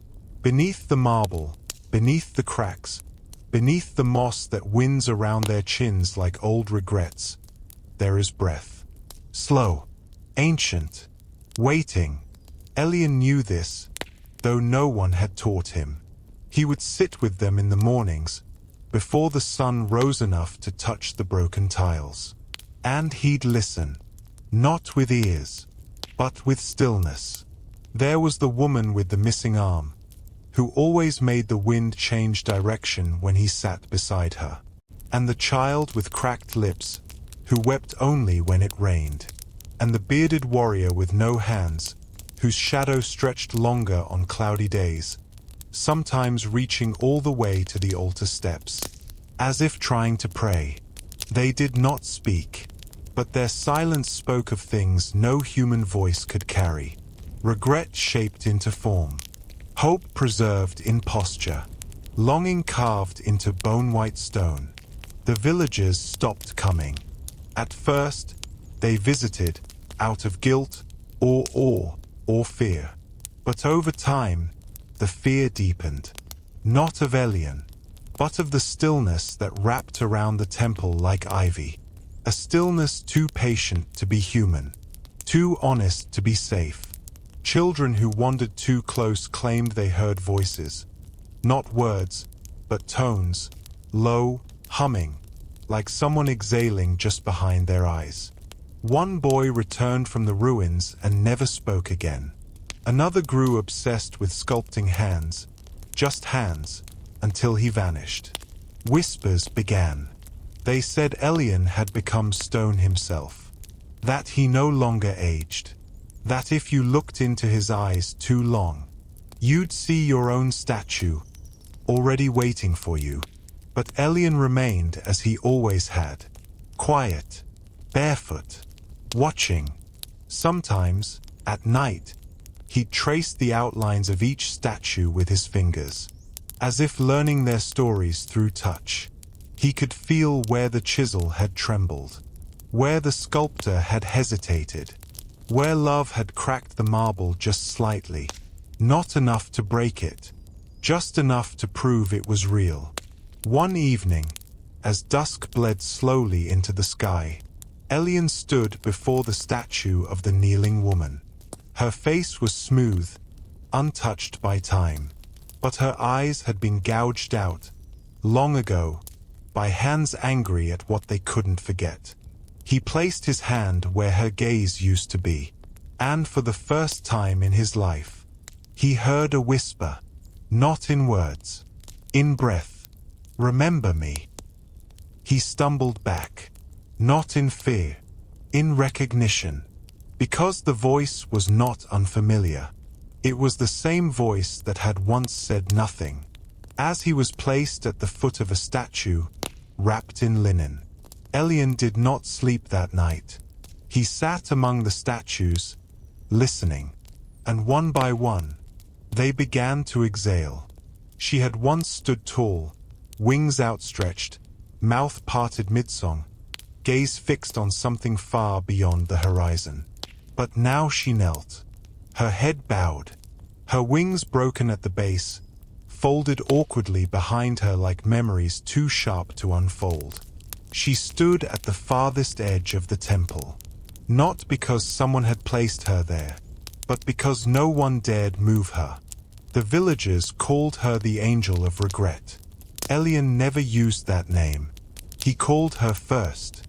Beneath the marble, beneath the cracks, beneath the moss that winds around their chins like old regrets, there is breath. Slow, ancient, Waiting. Aeron knew this, though no one had taught him. He would sit with them in the mornings, before the sun rose enough to touch the broken tiles. And he'd listen, not with ears, but with stillness. There was the woman with the missing arm, who always made the wind change direction when he sat beside her. And the child with cracked lips, who wept only when it rained. And the bearded warrior with no hands, whose shadow stretched longer on cloudy days, sometimes reaching all the way to the altar steps, as if trying to pray. They did not speak, but their silence spoke of things no human voice could carry. Regret shaped into form, hope preserved in posture, longing carved into bone-white stone. The villagers stopped coming. At first, they visited, out of guilt, or awe, or fear. But over time, the fear deepened, not of Aeron, but of the stillness that wrapped around the temple like ivy. A stillness too patient to be human, too honest to be safe. Children who wandered too close claimed they heard voices, not words, but tones, low, humming, like someone exhaling just behind their eyes. One boy returned from the ruins and never spoke again. Another grew obsessed with sculpting hands, just hands, until he vanished. Whispers began. They said Aeron had become stone himself, that he no longer aged, that if you looked into his eyes too long, you'd see your own statue, already waiting for you. But Aeron remained as he always had, quiet, barefoot, watching. Sometimes, at night, he traced the outlines of each statue with his fingers, as if learning their stories through touch. He could feel where the chisel had trembled, where the sculptor had hesitated, where love had cracked the marble just slightly, not enough to break it, just enough to prove it was real. One evening, as dusk bled slowly into the sky, Aeron stood before the statue of the kneeling woman. Her face was smooth, untouched by time, but her eyes had been gouged out, long ago, by hands angry at what they couldn't forget. He placed his hand where her gaze used to be, and for the first time in his life, he heard a whisper, not in words, in breath. Remember me. He stumbled back, not in fear, in recognition, because the voice was not unfamiliar. It was the same voice that had once said nothing, as he was placed at the foot of a statue, wrapped in linen. Aeron did not sleep that night. He sat among the statues, listening, and one by one, they began to exhale. She had once stood tall, wings outstretched, mouth parted mid-song, gaze fixed on something far beyond the horizon. But now she knelt, her head bowed, her wings broken at the base, folded awkwardly behind her like memories too sharp to unfold. She stood at the farthest edge of the temple, not because someone had placed her there, but because no one dared move her. The villagers called her the Angel of Regret. Aeron never used that name. He called her first.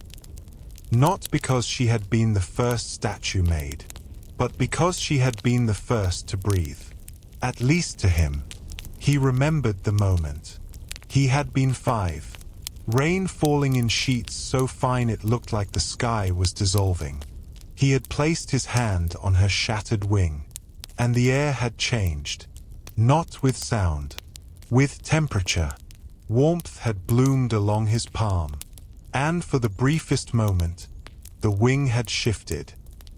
Not because she had been the first statue made, but because she had been the first to breathe. At least to him. He remembered the moment. He had been 5. Rain falling in sheets so fine it looked like the sky was dissolving. He had placed his hand on her shattered wing, and the air had changed. Not with sound, with temperature. Warmth had bloomed along his palm, and for the briefest moment, the wing had shifted,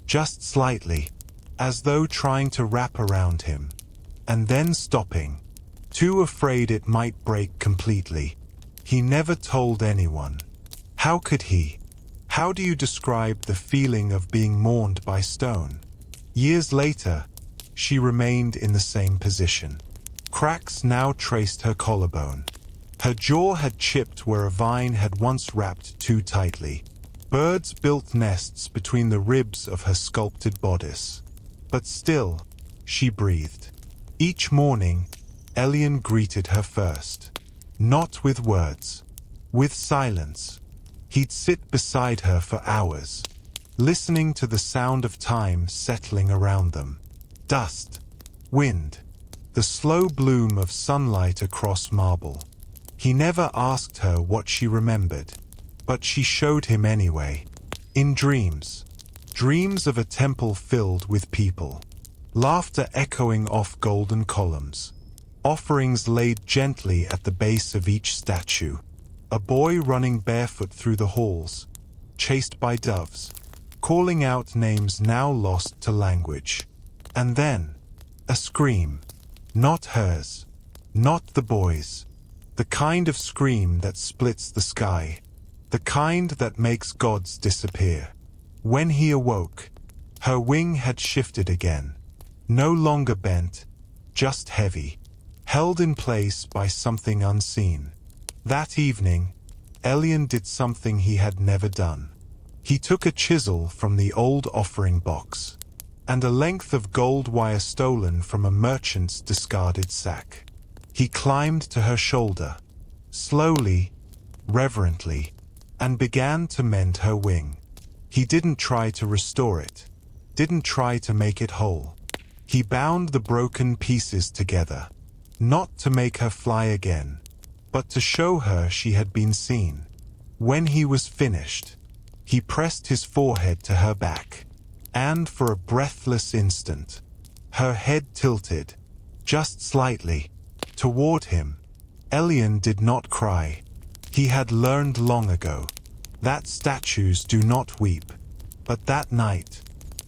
just slightly, as though trying to wrap around him, and then stopping, too afraid it might break completely. He never told anyone. How could he? How do you describe the feeling of being mourned by stone? Years later, she remained in the same position. Cracks now traced her collarbone. Her jaw had chipped where a vine had once wrapped too tightly. Birds built nests between the ribs of her sculpted bodice. But still, she breathed. Each morning, Aeron greeted her first. Not with words. With silence. He'd sit beside her for hours, listening to the sound of time settling around them. Dust. Wind. The slow bloom of sunlight across marble. He never asked her what she remembered, but she showed him anyway. In dreams. Dreams of a temple filled with people. Laughter echoing off golden columns. Offerings laid gently at the base of each statue. A boy running barefoot through the halls, chased by doves, calling out names now lost to language. And then, a scream. Not hers. Not the boy's. The kind of scream that splits the sky. The kind that makes gods disappear. When he awoke, her wing had shifted again. No longer bent, just heavy, held in place by something unseen. That evening, Aeron did something he had never done. He took a chisel from the old offering box, and a length of gold wire stolen from a merchant's discarded sack. He climbed to her shoulder, slowly, reverently, and began to mend her wing. He didn't try to restore it, didn't try to make it whole. He bound the broken pieces together, not to make her fly again, but to show her she had been seen. When he was finished, he pressed his forehead to her back, and for a breathless instant, her head tilted, just slightly, toward him. Aeron did not cry. He had learned long ago that statues do not weep. But that night,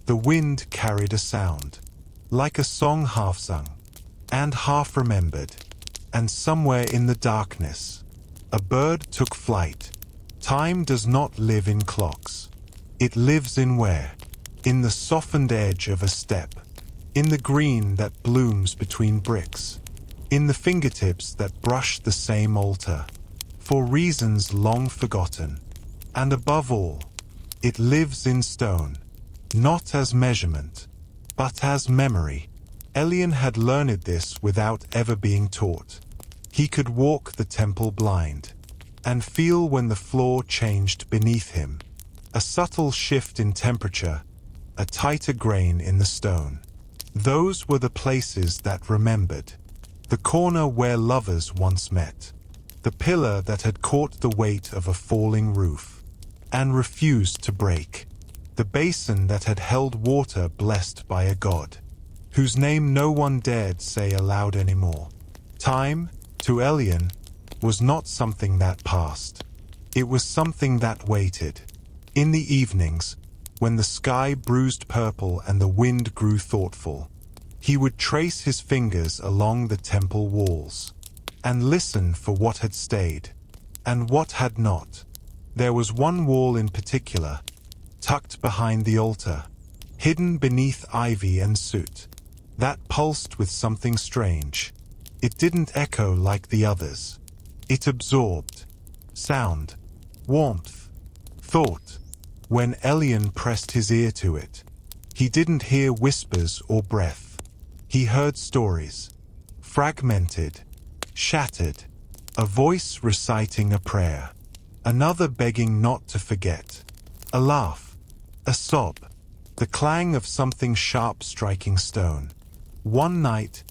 the wind carried a sound, like a song half sung, and half remembered. And somewhere in the darkness, a bird took flight. Time does not live in clocks. It lives in where? In the softened edge of a step, in the green that blooms between bricks, in the fingertips that brush the same altar, for reasons long forgotten. And above all, it lives in stone, not as measurement, but as memory. Aeron had learned this without ever being taught. He could walk the temple blind, and feel when the floor changed beneath him. A subtle shift in temperature, a tighter grain in the stone. Those were the places that remembered. The corner where lovers once met. The pillar that had caught the weight of a falling roof, and refused to break. The basin that had held water blessed by a god, whose name no one dared say aloud anymore. Time, to Aeron, was not something that passed. It was something that waited. In the evenings, when the sky bruised purple and the wind grew thoughtful, he would trace his fingers along the temple walls, and listen for what had stayed, and what had not. There was one wall in particular, tucked behind the altar, hidden beneath ivy and soot, that pulsed with something strange. It didn't echo like the others. It absorbed sound, warmth, thought. When Aeron pressed his ear to it, he didn't hear whispers or breath. He heard stories, fragmented, shattered, a voice reciting a prayer, another begging not to forget, a laugh, a sob, the clang of something sharp striking stone. One night,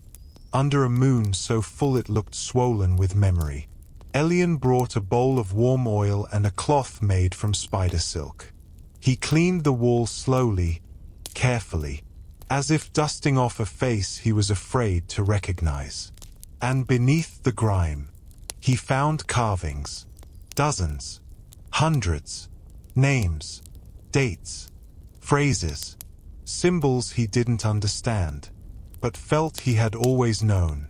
under a moon so full it looked swollen with memory, Aeron brought a bowl of warm oil and a cloth made from spider silk. He cleaned the wall slowly, carefully, as if dusting off a face he was afraid to recognize. And beneath the grime, he found carvings, dozens, hundreds, names, dates, phrases, symbols he didn't understand, but felt he had always known.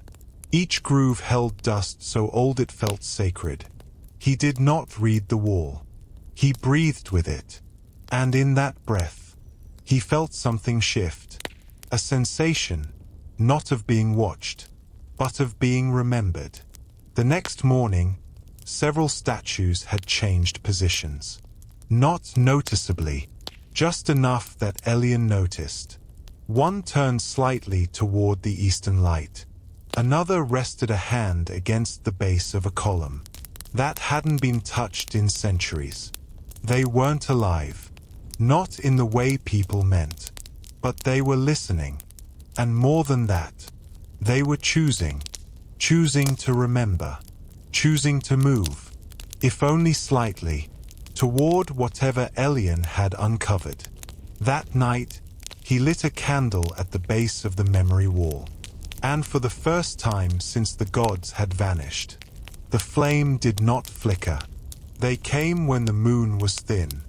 Each groove held dust so old it felt sacred. He did not read the wall. He breathed with it. And in that breath, he felt something shift. A sensation, not of being watched, but of being remembered. The next morning, several statues had changed positions. Not noticeably, just enough that Aeron noticed. One turned slightly toward the eastern light. Another rested a hand against the base of a column that hadn't been touched in centuries. They weren't alive, not in the way people meant, but they were listening. And more than that, they were choosing to remember, choosing to move, if only slightly, toward whatever Aeron had uncovered. That night, he lit a candle at the base of the memory wall. And for the first time since the gods had vanished, the flame did not flicker. They came when the moon was thin,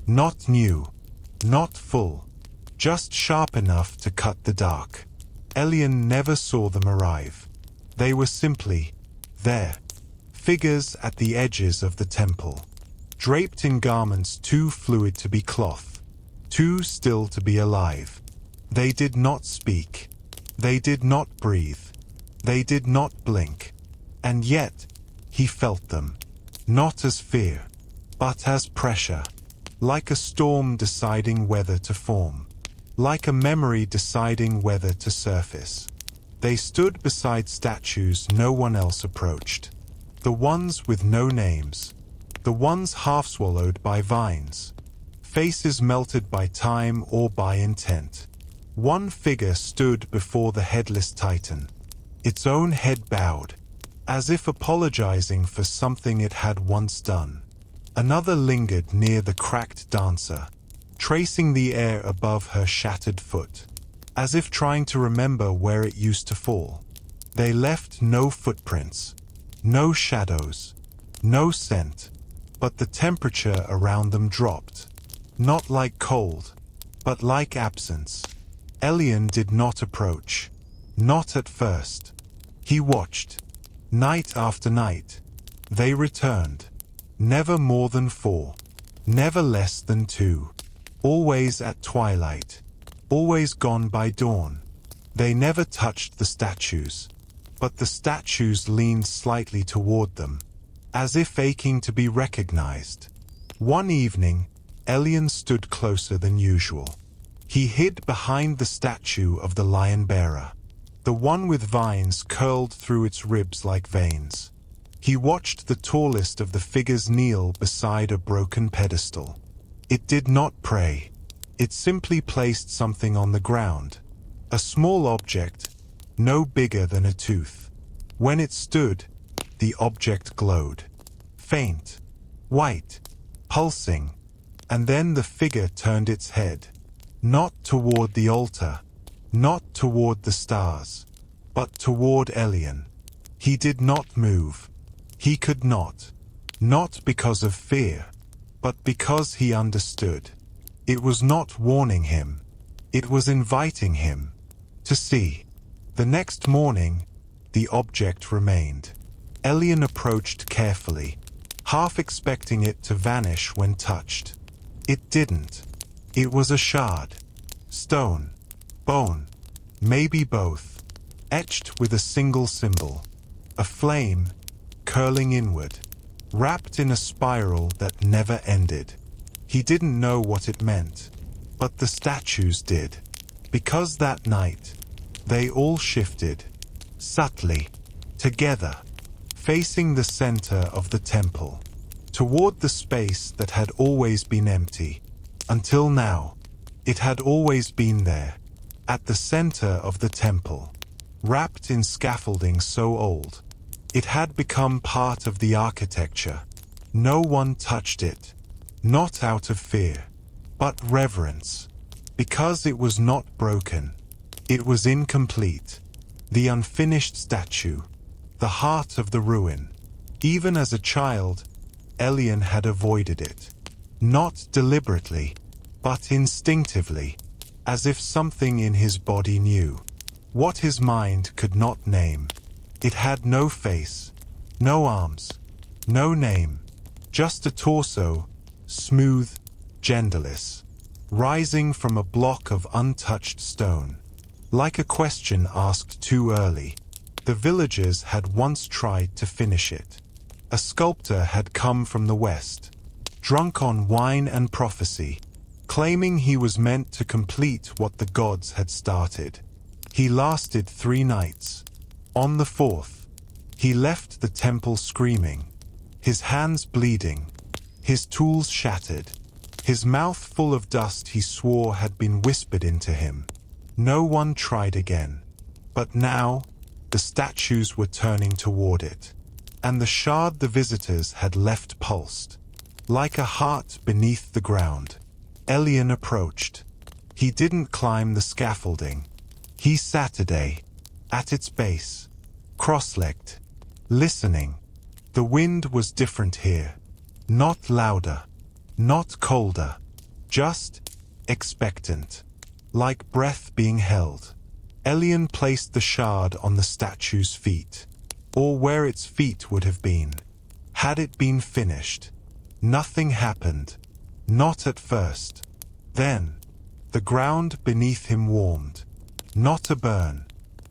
not new, not full, just sharp enough to cut the dark. Aeron never saw them arrive. They were simply there, figures at the edges of the temple, draped in garments too fluid to be cloth, too still to be alive. They did not speak. They did not breathe. They did not blink. And yet, he felt them, not as fear, but as pressure, like a storm deciding whether to form, like a memory deciding whether to surface. They stood beside statues no one else approached, the ones with no names, the ones half-swallowed by vines, faces melted by time or by intent. One figure stood before the headless titan, its own head bowed, as if apologizing for something it had once done. Another lingered near the cracked dancer, tracing the air above her shattered foot, as if trying to remember where it used to fall. They left no footprints, no shadows, no scent, but the temperature around them dropped, not like cold, but like absence. Aeron did not approach, not at first. He watched. Night after night, they returned. Never more than 4, never less than 2. Always at twilight, always gone by dawn. They never touched the statues, but the statues leaned slightly toward them, as if aching to be recognized. One evening, Aeron stood closer than usual. He hid behind the statue of the lion-bearer, the one with vines curled through its ribs like veins. He watched the tallest of the figures kneel beside a broken pedestal. It did not pray. It simply placed something on the ground, a small object, no bigger than a tooth. When it stood, the object glowed, faint, white, pulsing, and then the figure turned its head. Not toward the altar, not toward the stars, but toward Aeron. He did not move. He could not because of fear, but because he understood. It was not warning him. It was inviting him to see. The next morning, the object remained. Aeron approached carefully, half expecting it to vanish when touched. It didn't. It was a shard, stone, bone, maybe both, etched with a single symbol, a flame, curling inward, wrapped in a spiral that never ended. He didn't know what it meant, but the statues did, because that night, they all shifted, subtly, together, facing the center of the temple, toward the space that had always been empty. Until now, it had always been there, at the center of the temple, wrapped in scaffolding so old. It had become part of the architecture. No one touched it, not out of fear, but reverence, because it was not broken. It was incomplete, the unfinished statue, the heart of the ruin. Even as a child, Aeron had avoided it, not deliberately, but instinctively, as if something in his body knew what his mind could not name. It had no face, no arms, no name, just a torso, smooth, genderless, rising from a block of untouched stone. Like a question asked too early, the villagers had once tried to finish it. A sculptor had come from the west, drunk on wine and prophecy, claiming he was meant to complete what the gods had started. He lasted 3 nights. On the 4th, he left the temple screaming, his hands bleeding, his tools shattered, his mouth full of dust he swore had been whispered into him. No one tried again. But now, the statues were turning toward it, and the shard the visitors had left pulsed. Like a heart beneath the ground, Aeron approached. He didn't climb the scaffolding. He sat at its base, cross-legged, listening. The wind was different here. Not louder, not colder, just expectant, like breath being held. Aeron placed the shard on the statue's feet, or where its feet would have been, had it been finished. Nothing happened, not at first. Then, the ground beneath him warmed. Not a burn,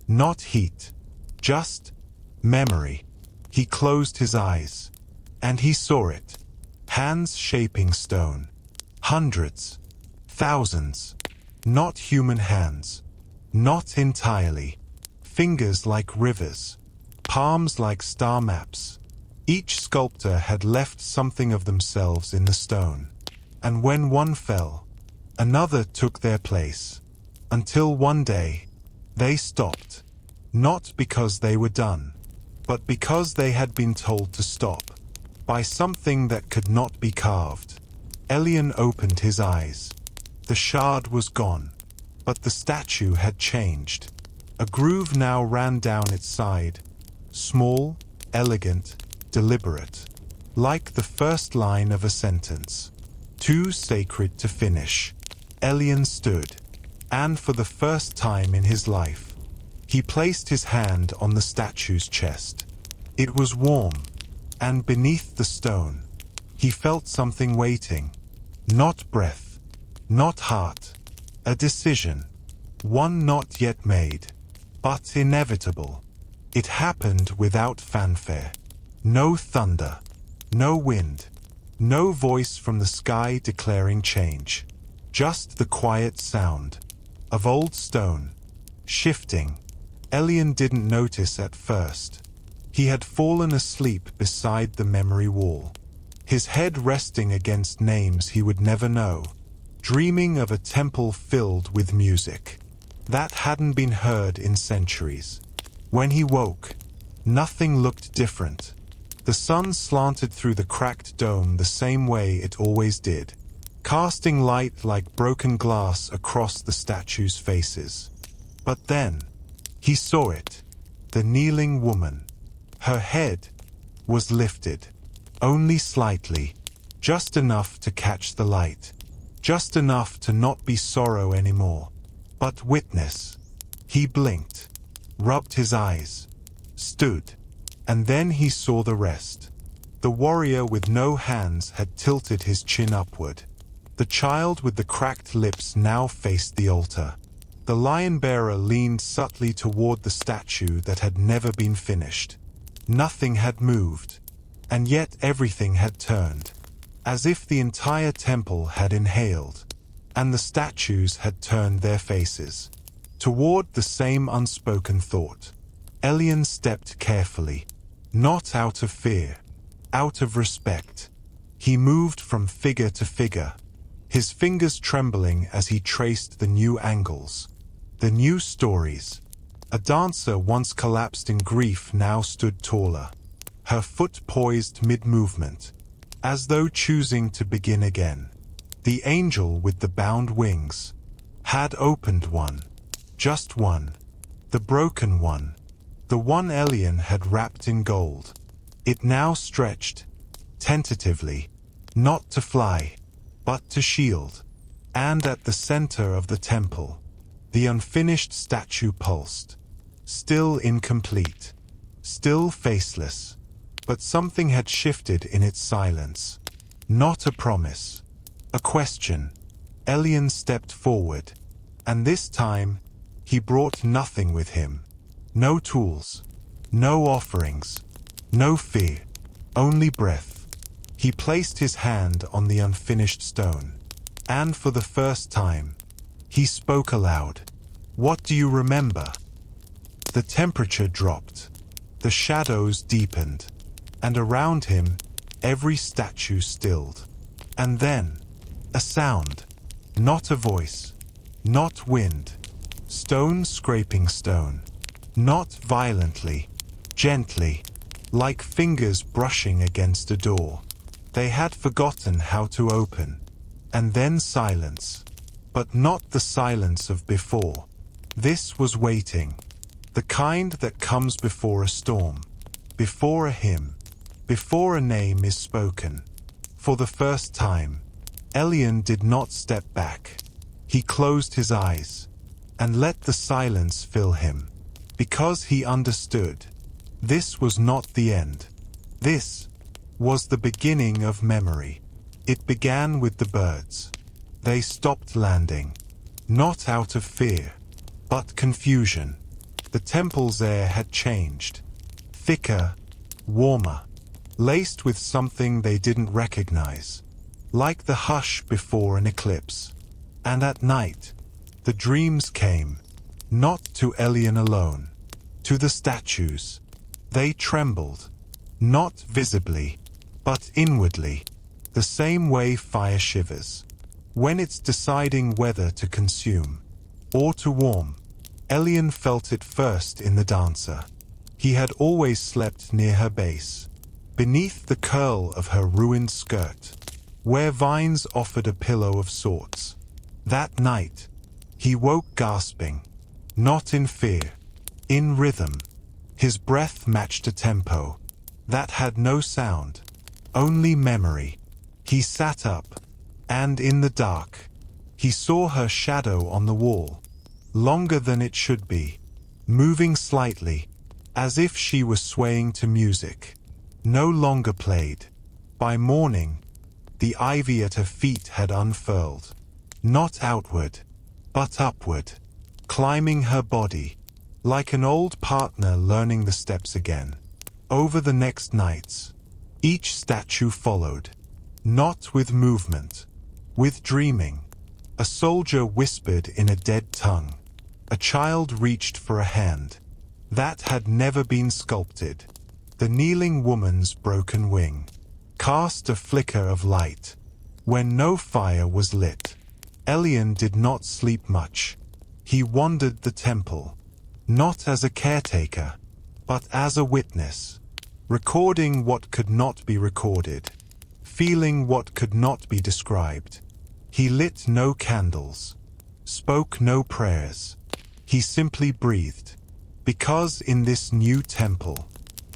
not heat, just memory. He closed his eyes, and he saw it. Hands shaping stone. Hundreds, thousands. Not human hands. Not entirely. Fingers like rivers. Palms like star maps. Each sculptor had left something of themselves in the stone. And when one fell, another took their place. Until one day, they stopped. Not because they were done, but because they had been told to stop. By something that could not be carved. Aeron opened his eyes. The shard was gone, but the statue had changed. A groove now ran down its side. Small, elegant, deliberate. Like the first line of a sentence. Too sacred to finish. Aeron stood, and for the first time in his life, he placed his hand on the statue's chest. It was warm, and beneath the stone, he felt something waiting. Not breath, not heart, a decision. One not yet made, but inevitable. It happened without fanfare. No thunder, no wind, no voice from the sky declaring change. Just the quiet sound of old stone, shifting. Aeron didn't notice at first. He had fallen asleep beside the memory wall, his head resting against names he would never know, dreaming of a temple filled with music that hadn't been heard in centuries. When he woke, nothing looked different. The sun slanted through the cracked dome the same way it always did, casting light like broken glass across the statues' faces. But then, he saw it, the kneeling woman. Her head was lifted, only slightly, just enough to catch the light, just enough to not be sorrow anymore, but witness. He blinked, rubbed his eyes, stood, and then he saw the rest. The warrior with no hands had tilted his chin upward. The child with the cracked lips now faced the altar. The lion-bearer leaned subtly toward the statue that had never been finished. Nothing had moved, and yet everything had turned, as if the entire temple had inhaled, and the statues had turned their faces toward the same unspoken thought. Aeron stepped carefully, not out of fear, out of respect. He moved from figure to figure, his fingers trembling as he traced the new angles, the new stories. A dancer once collapsed in grief now stood taller, her foot poised mid-movement, as though choosing to begin again. The angel with the bound wings had opened one, just one, the broken one, the one Aeron had wrapped in gold. It now stretched, tentatively, not to fly, but to shield. And at the center of the temple, the unfinished statue pulsed. Still incomplete, still faceless, but something had shifted in its silence. Not a promise, a question. Aeron stepped forward, and this time, he brought nothing with him. No tools, no offerings, no fear, only breath. He placed his hand on the unfinished stone, And for the first time, he spoke aloud. "What do you remember?" The temperature dropped. The shadows deepened. And around him, every statue stilled. And then, a sound. Not a voice. Not wind. Stone scraping stone. Not violently. Gently. Like fingers brushing against a door. They had forgotten how to open. And then silence. But not the silence of before. This was waiting. The kind that comes before a storm. Before a hymn. Before a name is spoken. For the first time, Aeron did not step back. He closed his eyes and let the silence fill him. Because he understood. This was not the end. This was the beginning of memory. It began with the birds. They stopped landing. Not out of fear, but confusion. The temple's air had changed. Thicker, warmer, laced with something they didn't recognize. Like the hush before an eclipse. And at night, the dreams came. Not to Aeron alone. To the statues. They trembled. Not visibly, but inwardly. The same way fire shivers. When it's deciding whether to consume or to warm. Aeron felt it first in the dancer. He had always slept near her base, beneath the curl of her ruined skirt, where vines offered a pillow of sorts. That night, he woke gasping, not in fear, in rhythm. His breath matched a tempo that had no sound, only memory. He sat up, and in the dark, he saw her shadow on the wall, longer than it should be, moving slightly, as if she was swaying to music. No longer played. By morning, the ivy at her feet had unfurled, not outward, but upward, climbing her body, like an old partner learning the steps again. Over the next nights, each statue followed, not with movement, with dreaming. A soldier whispered in a dead tongue. A child reached for a hand that had never been sculpted. The kneeling woman's broken wing cast a flicker of light when no fire was lit. Aeron did not sleep much. He wandered the temple, not as a caretaker, but as a witness, recording what could not be recorded, feeling what could not be described. He lit no candles, spoke no prayers. He simply breathed, because in this new temple,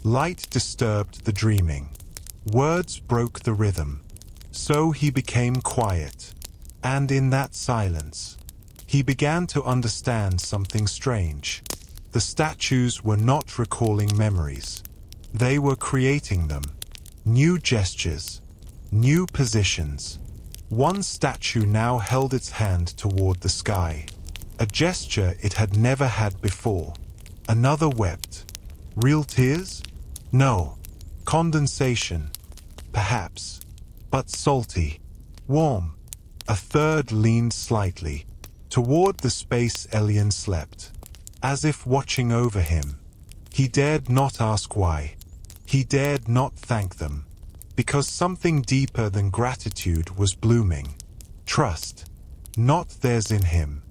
light disturbed the dreaming. Words broke the rhythm. So he became quiet, and in that silence, he began to understand something strange. The statues were not recalling memories. They were creating them. New gestures, new positions. One statue now held its hand toward the sky, a gesture it had never had before. Another wept. Real tears? No. Condensation, perhaps, but salty, warm. A third leaned slightly, toward the space Aeron slept, as if watching over him. He dared not ask why. He dared not thank them, because something deeper than gratitude was blooming. Trust, not theirs in him,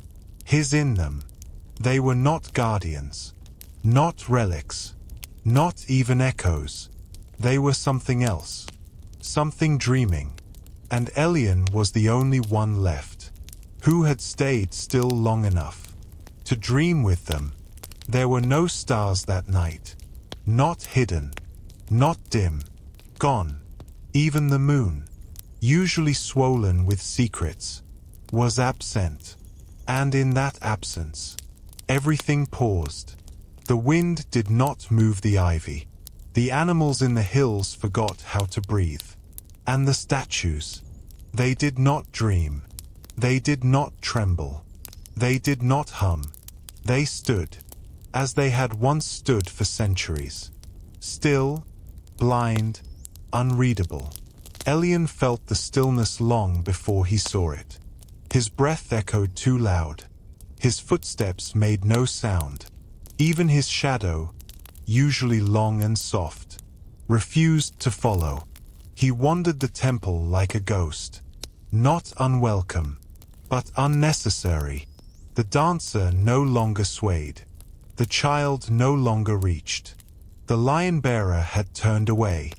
his in them. They were not guardians, not relics, not even echoes. They were something else, something dreaming. And Aeron was the only one left, who had stayed still long enough to dream with them. There were no stars that night, not hidden, not dim, gone. Even the moon, usually swollen with secrets, was absent. And in that absence, everything paused. The wind did not move the ivy. The animals in the hills forgot how to breathe. And the statues, they did not dream. They did not tremble. They did not hum. They stood, as they had once stood for centuries. Still, blind, unreadable. Aeron felt the stillness long before he saw it. His breath echoed too loud. His footsteps made no sound. Even his shadow, usually long and soft, refused to follow. He wandered the temple like a ghost, not unwelcome, but unnecessary. The dancer no longer swayed. The child no longer reached. The lion-bearer had turned away,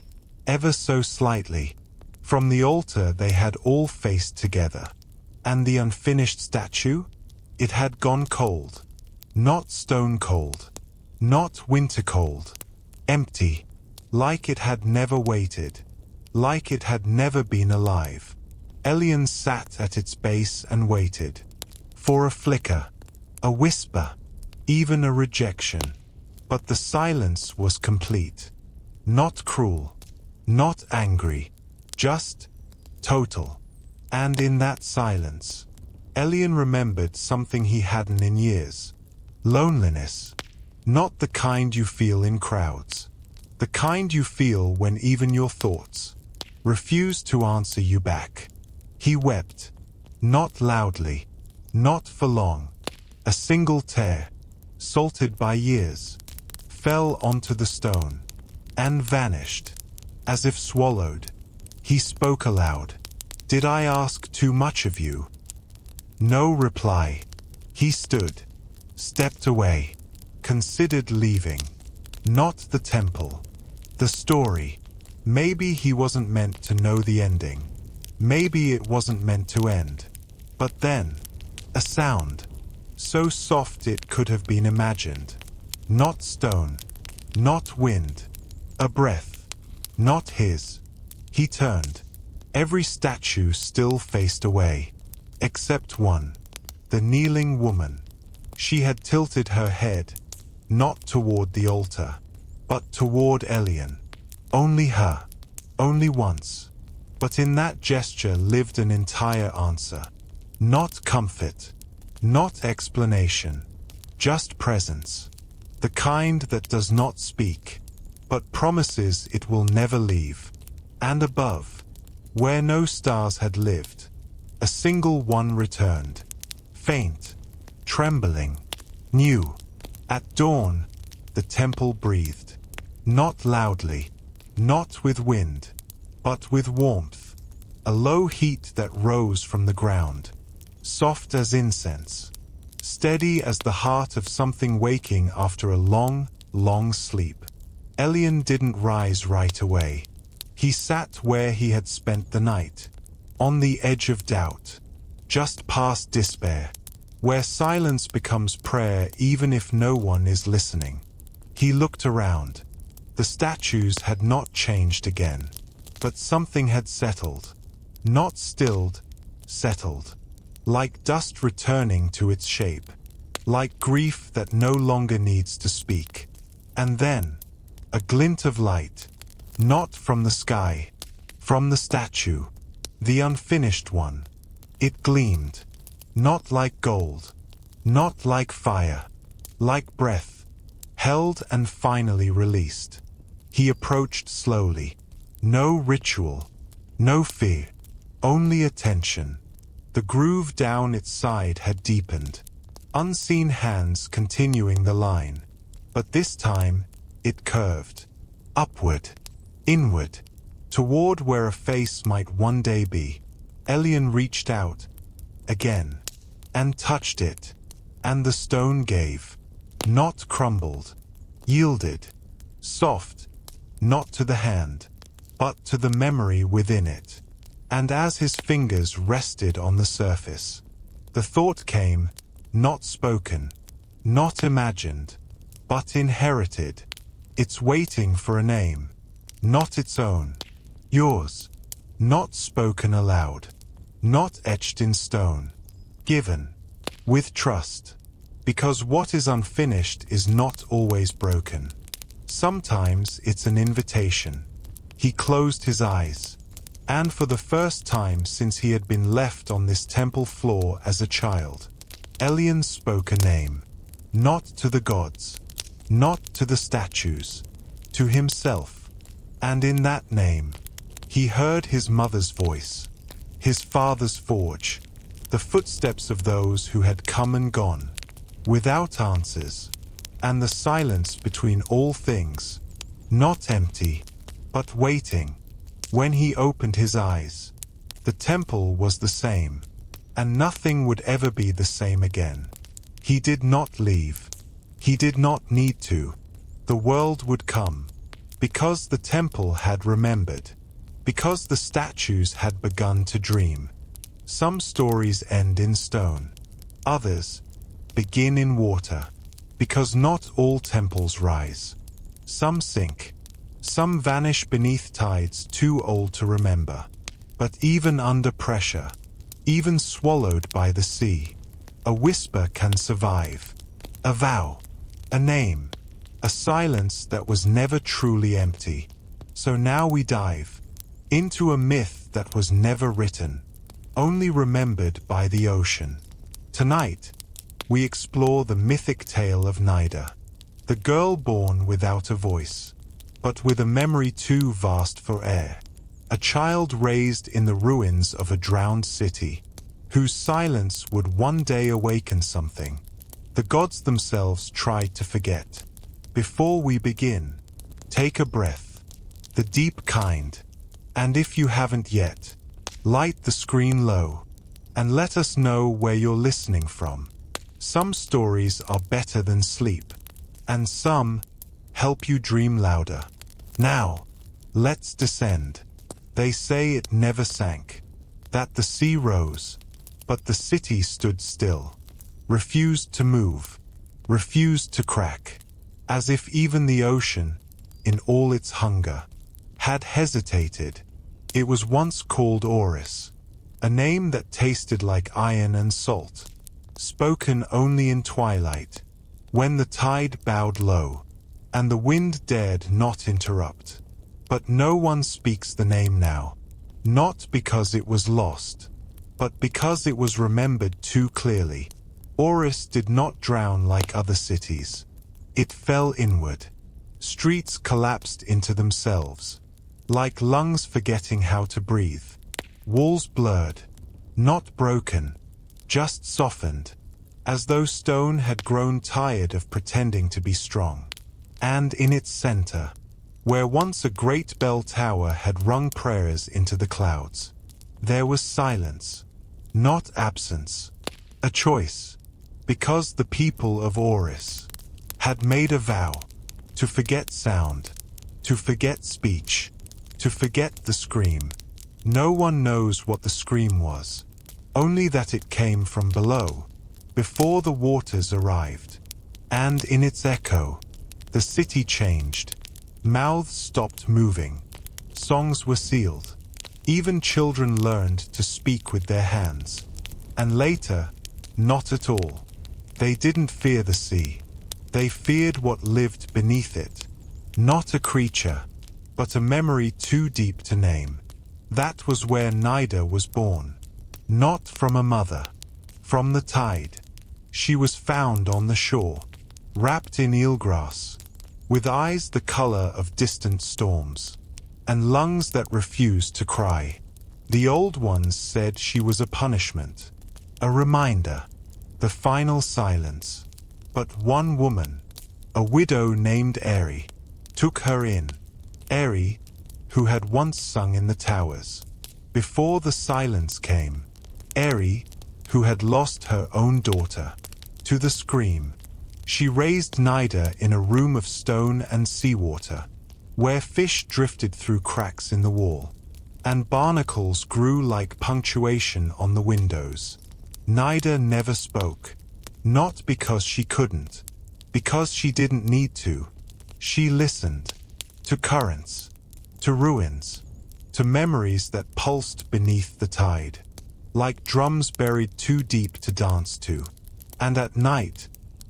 ever so slightly. From the altar they had all faced together. And the unfinished statue? It had gone cold. Not stone cold. Not winter cold. Empty. Like it had never waited. Like it had never been alive. Aeron sat at its base and waited. For a flicker. A whisper. Even a rejection. But the silence was complete. Not cruel. Not angry. Just total. And in that silence, Aeron remembered something he hadn't in years. Loneliness. Not the kind you feel in crowds. The kind you feel when even your thoughts refuse to answer you back. He wept. Not loudly. Not for long. A single tear, salted by years, fell onto the stone and vanished, as if swallowed. He spoke aloud. Did I ask too much of you? No reply. He stood, stepped away, considered leaving. Not the temple. The story. Maybe he wasn't meant to know the ending. Maybe it wasn't meant to end. But then, a sound. So soft it could have been imagined. Not stone. Not wind. A breath. Not his. He turned. Every statue still faced away. Except one. The kneeling woman. She had tilted her head, not toward the altar, but toward Aeron. Only her. Only once. But in that gesture lived an entire answer. Not comfort. Not explanation. Just presence. The kind that does not speak, but promises it will never leave. And above, where no stars had lived, a single one returned. Faint. Trembling. New. At dawn, the temple breathed. Not loudly. Not with wind. But with warmth. A low heat that rose from the ground. Soft as incense. Steady as the heart of something waking after a long, long sleep. Aeron didn't rise right away. He sat where he had spent the night. On the edge of doubt. Just past despair. Where silence becomes prayer even if no one is listening. He looked around. The statues had not changed again. But something had settled. Not stilled, settled. Like dust returning to its shape. Like grief that no longer needs to speak. And then, a glint of light. Not from the sky. From the statue. The unfinished one. It gleamed. Not like gold. Not like fire. Like breath. Held and finally released. He approached slowly. No ritual. No fear. Only attention. The groove down its side had deepened. Unseen hands continuing the line. But this time, it curved. Upward. Inward. Toward where a face might one day be. Aeron reached out. Again. And touched it. And the stone gave. Not crumbled. Yielded. Soft. Not to the hand. But to the memory within it. And as his fingers rested on the surface, the thought came, not spoken, not imagined, but inherited. It's waiting for a name, not its own. Yours. Not spoken aloud. Not etched in stone. Given. With trust. Because what is unfinished is not always broken. Sometimes it's an invitation. He closed his eyes. And for the first time since he had been left on this temple floor as a child, Aeron spoke a name. Not to the gods. Not to the statues. To himself. And in that name, he heard his mother's voice. His father's forge. the footsteps of those who had come and gone, without answers, and the silence between all things, not empty, but waiting. When he opened his eyes, the temple was the same, and nothing would ever be the same again. He did not leave. He did not need to. The world would come, because the temple had remembered, because the statues had begun to dream. Some stories end in stone. Others begin in water, because not all temples rise. Some sink. Some vanish beneath tides too old to remember. But even under pressure, even swallowed by the sea, a whisper can survive. A vow, a name, a silence that was never truly empty. So now we dive into a myth that was never written, only remembered by the ocean. Tonight, we explore the mythic tale of Nida, the girl born without a voice, but with a memory too vast for air. A child raised in the ruins of a drowned city, whose silence would one day awaken something the gods themselves tried to forget. Before we begin, take a breath, the deep kind, and if you haven't yet, light the screen low, and let us know where you're listening from. Some stories are better than sleep, and some help you dream louder. Now, let's descend. They say it never sank, that the sea rose, but the city stood still, refused to move, refused to crack, as if even the ocean, in all its hunger, had hesitated. It was once called Oris, a name that tasted like iron and salt, spoken only in twilight, when the tide bowed low, and the wind dared not interrupt. But no one speaks the name now, not because it was lost, but because it was remembered too clearly. Oris did not drown like other cities. It fell inward. Streets collapsed into themselves, like lungs forgetting how to breathe. Walls blurred, not broken, just softened, as though stone had grown tired of pretending to be strong. And in its center, where once a great bell tower had rung prayers into the clouds, there was silence, not absence, a choice, because the people of Oris had made a vow to forget sound, to forget speech, to forget the scream. No one knows what the scream was, only that it came from below, before the waters arrived. And in its echo, the city changed. Mouths stopped moving. Songs were sealed. Even children learned to speak with their hands. And later, not at all. They didn't fear the sea. They feared what lived beneath it. Not a creature, but a memory too deep to name. That was where Nida was born. Not from a mother. From the tide. She was found on the shore, wrapped in eelgrass, with eyes the color of distant storms, and lungs that refused to cry. The old ones said she was a punishment, a reminder, the final silence. But one woman, a widow named Aeron, took her in. Aeron, who had once sung in the towers, before the silence came. Aeron, who had lost her own daughter, to the scream. She raised Nida in a room of stone and seawater, where fish drifted through cracks in the wall, and barnacles grew like punctuation on the windows. Nida never spoke, not because she couldn't, because she didn't need to. She listened, to currents, to ruins, to memories that pulsed beneath the tide, like drums buried too deep to dance to. And at night,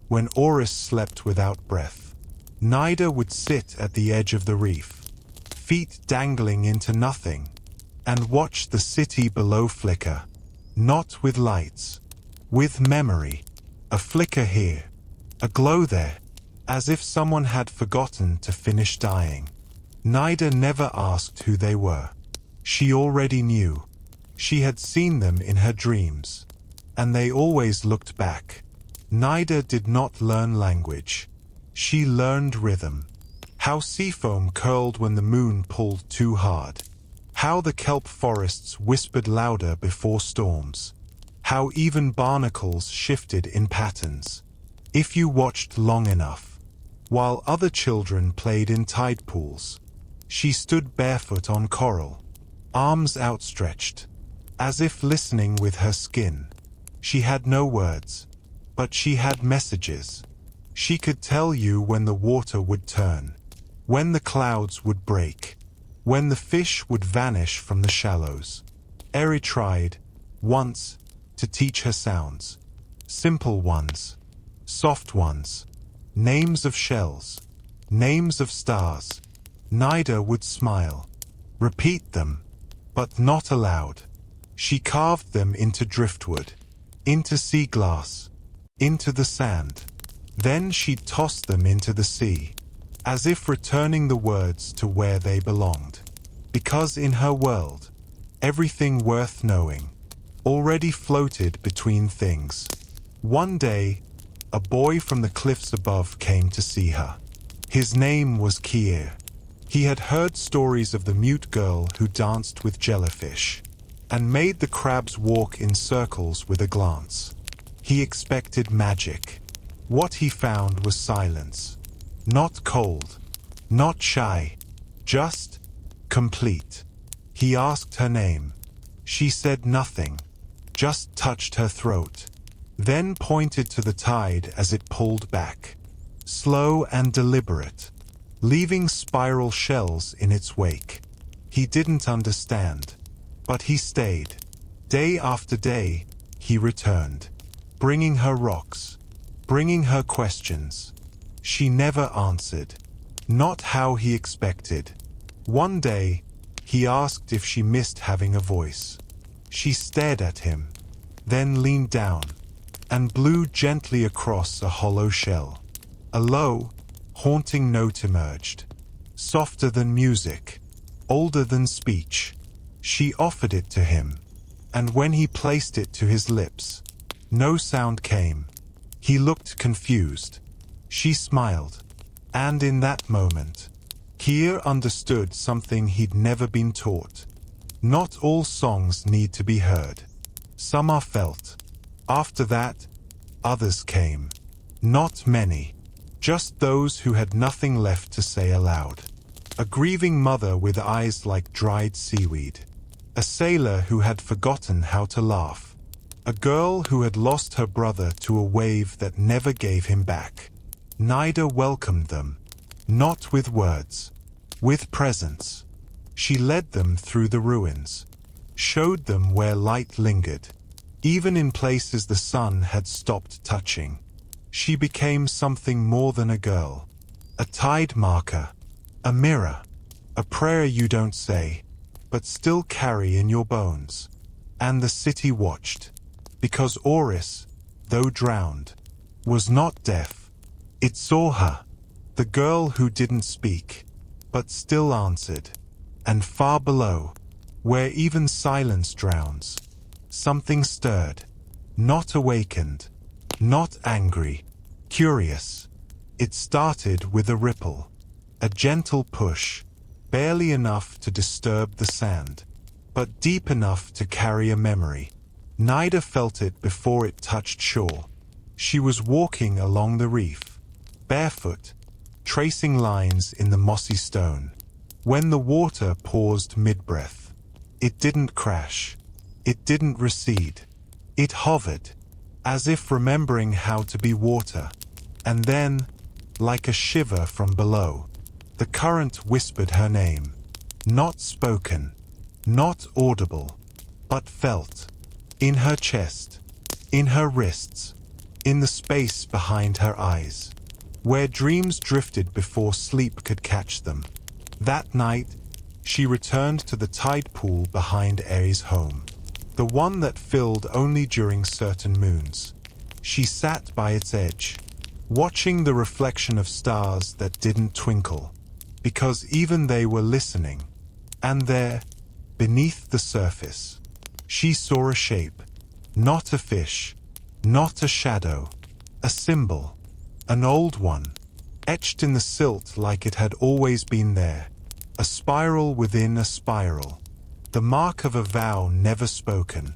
when Oris slept without breath, Nida would sit at the edge of the reef, feet dangling into nothing, and watch the city below flicker, not with lights, with memory. A flicker here, a glow there, as if someone had forgotten to finish dying. Nida never asked who they were. She already knew. She had seen them in her dreams. and they always looked back. Nida did not learn language. She learned rhythm. How seafoam curled when the moon pulled too hard. How the kelp forests whispered louder before storms. How even barnacles shifted in patterns. If you watched long enough. While other children played in tide pools, she stood barefoot on coral, arms outstretched, as if listening with her skin. She had no words, but she had messages. She could tell you when the water would turn, when the clouds would break, when the fish would vanish from the shallows. Eri tried, once, to teach her sounds. Simple ones, soft ones, names of shells, names of stars. Nida would smile, repeat them, but not aloud. She carved them into driftwood, into sea glass, into the sand. Then she'd toss them into the sea, as if returning the words to where they belonged. Because in her world, everything worth knowing already floated between things. One day, a boy from the cliffs above came to see her. His name was Kier. He had heard stories of the mute girl who danced with jellyfish and made the crabs walk in circles with a glance. He expected magic. What he found was silence. Not cold, not shy, just complete. He asked her name. She said nothing, just touched her throat, then pointed to the tide as it pulled back, slow and deliberate, leaving spiral shells in its wake. He didn't understand, but he stayed. Day after day, he returned, bringing her rocks, bringing her questions. She never answered, not how he expected. One day, he asked if she missed having a voice. She stared at him, then leaned down, and blew gently across a hollow shell. A low, haunting note emerged, softer than music, older than speech. She offered it to him, and when he placed it to his lips, no sound came. He looked confused. She smiled, and in that moment, Kier understood something he'd never been taught. Not all songs need to be heard. Some are felt. After that, others came. Not many. Just those who had nothing left to say aloud. A grieving mother with eyes like dried seaweed. A sailor who had forgotten how to laugh. A girl who had lost her brother to a wave that never gave him back. Nida welcomed them, not with words, with presence. She led them through the ruins, showed them where light lingered, even in places the sun had stopped touching. She became something more than a girl, a tide marker, a mirror, a prayer you don't say, but still carry in your bones. And the city watched, because Oris, though drowned, was not deaf. It saw her, the girl who didn't speak, but still answered. And far below, where even silence drowns, something stirred, not awakened, not angry, curious. It started with a ripple, a gentle push, barely enough to disturb the sand, but deep enough to carry a memory. Nida felt it before it touched shore. She was walking along the reef, barefoot, tracing lines in the mossy stone, when the water paused mid-breath. It didn't crash. It didn't recede. It hovered, as if remembering how to be water. And then, like a shiver from below, the current whispered her name. Not spoken, not audible, but felt. In her chest, in her wrists, in the space behind her eyes, where dreams drifted before sleep could catch them. That night, she returned to the tide pool behind Eri's home, the one that filled only during certain moons. She sat by its edge, watching the reflection of stars that didn't twinkle, because even they were listening. And there, beneath the surface, she saw a shape, Not a fish, not a shadow, a symbol, an old one, etched in the silt like it had always been there, a spiral within a spiral, the mark of a vow never spoken.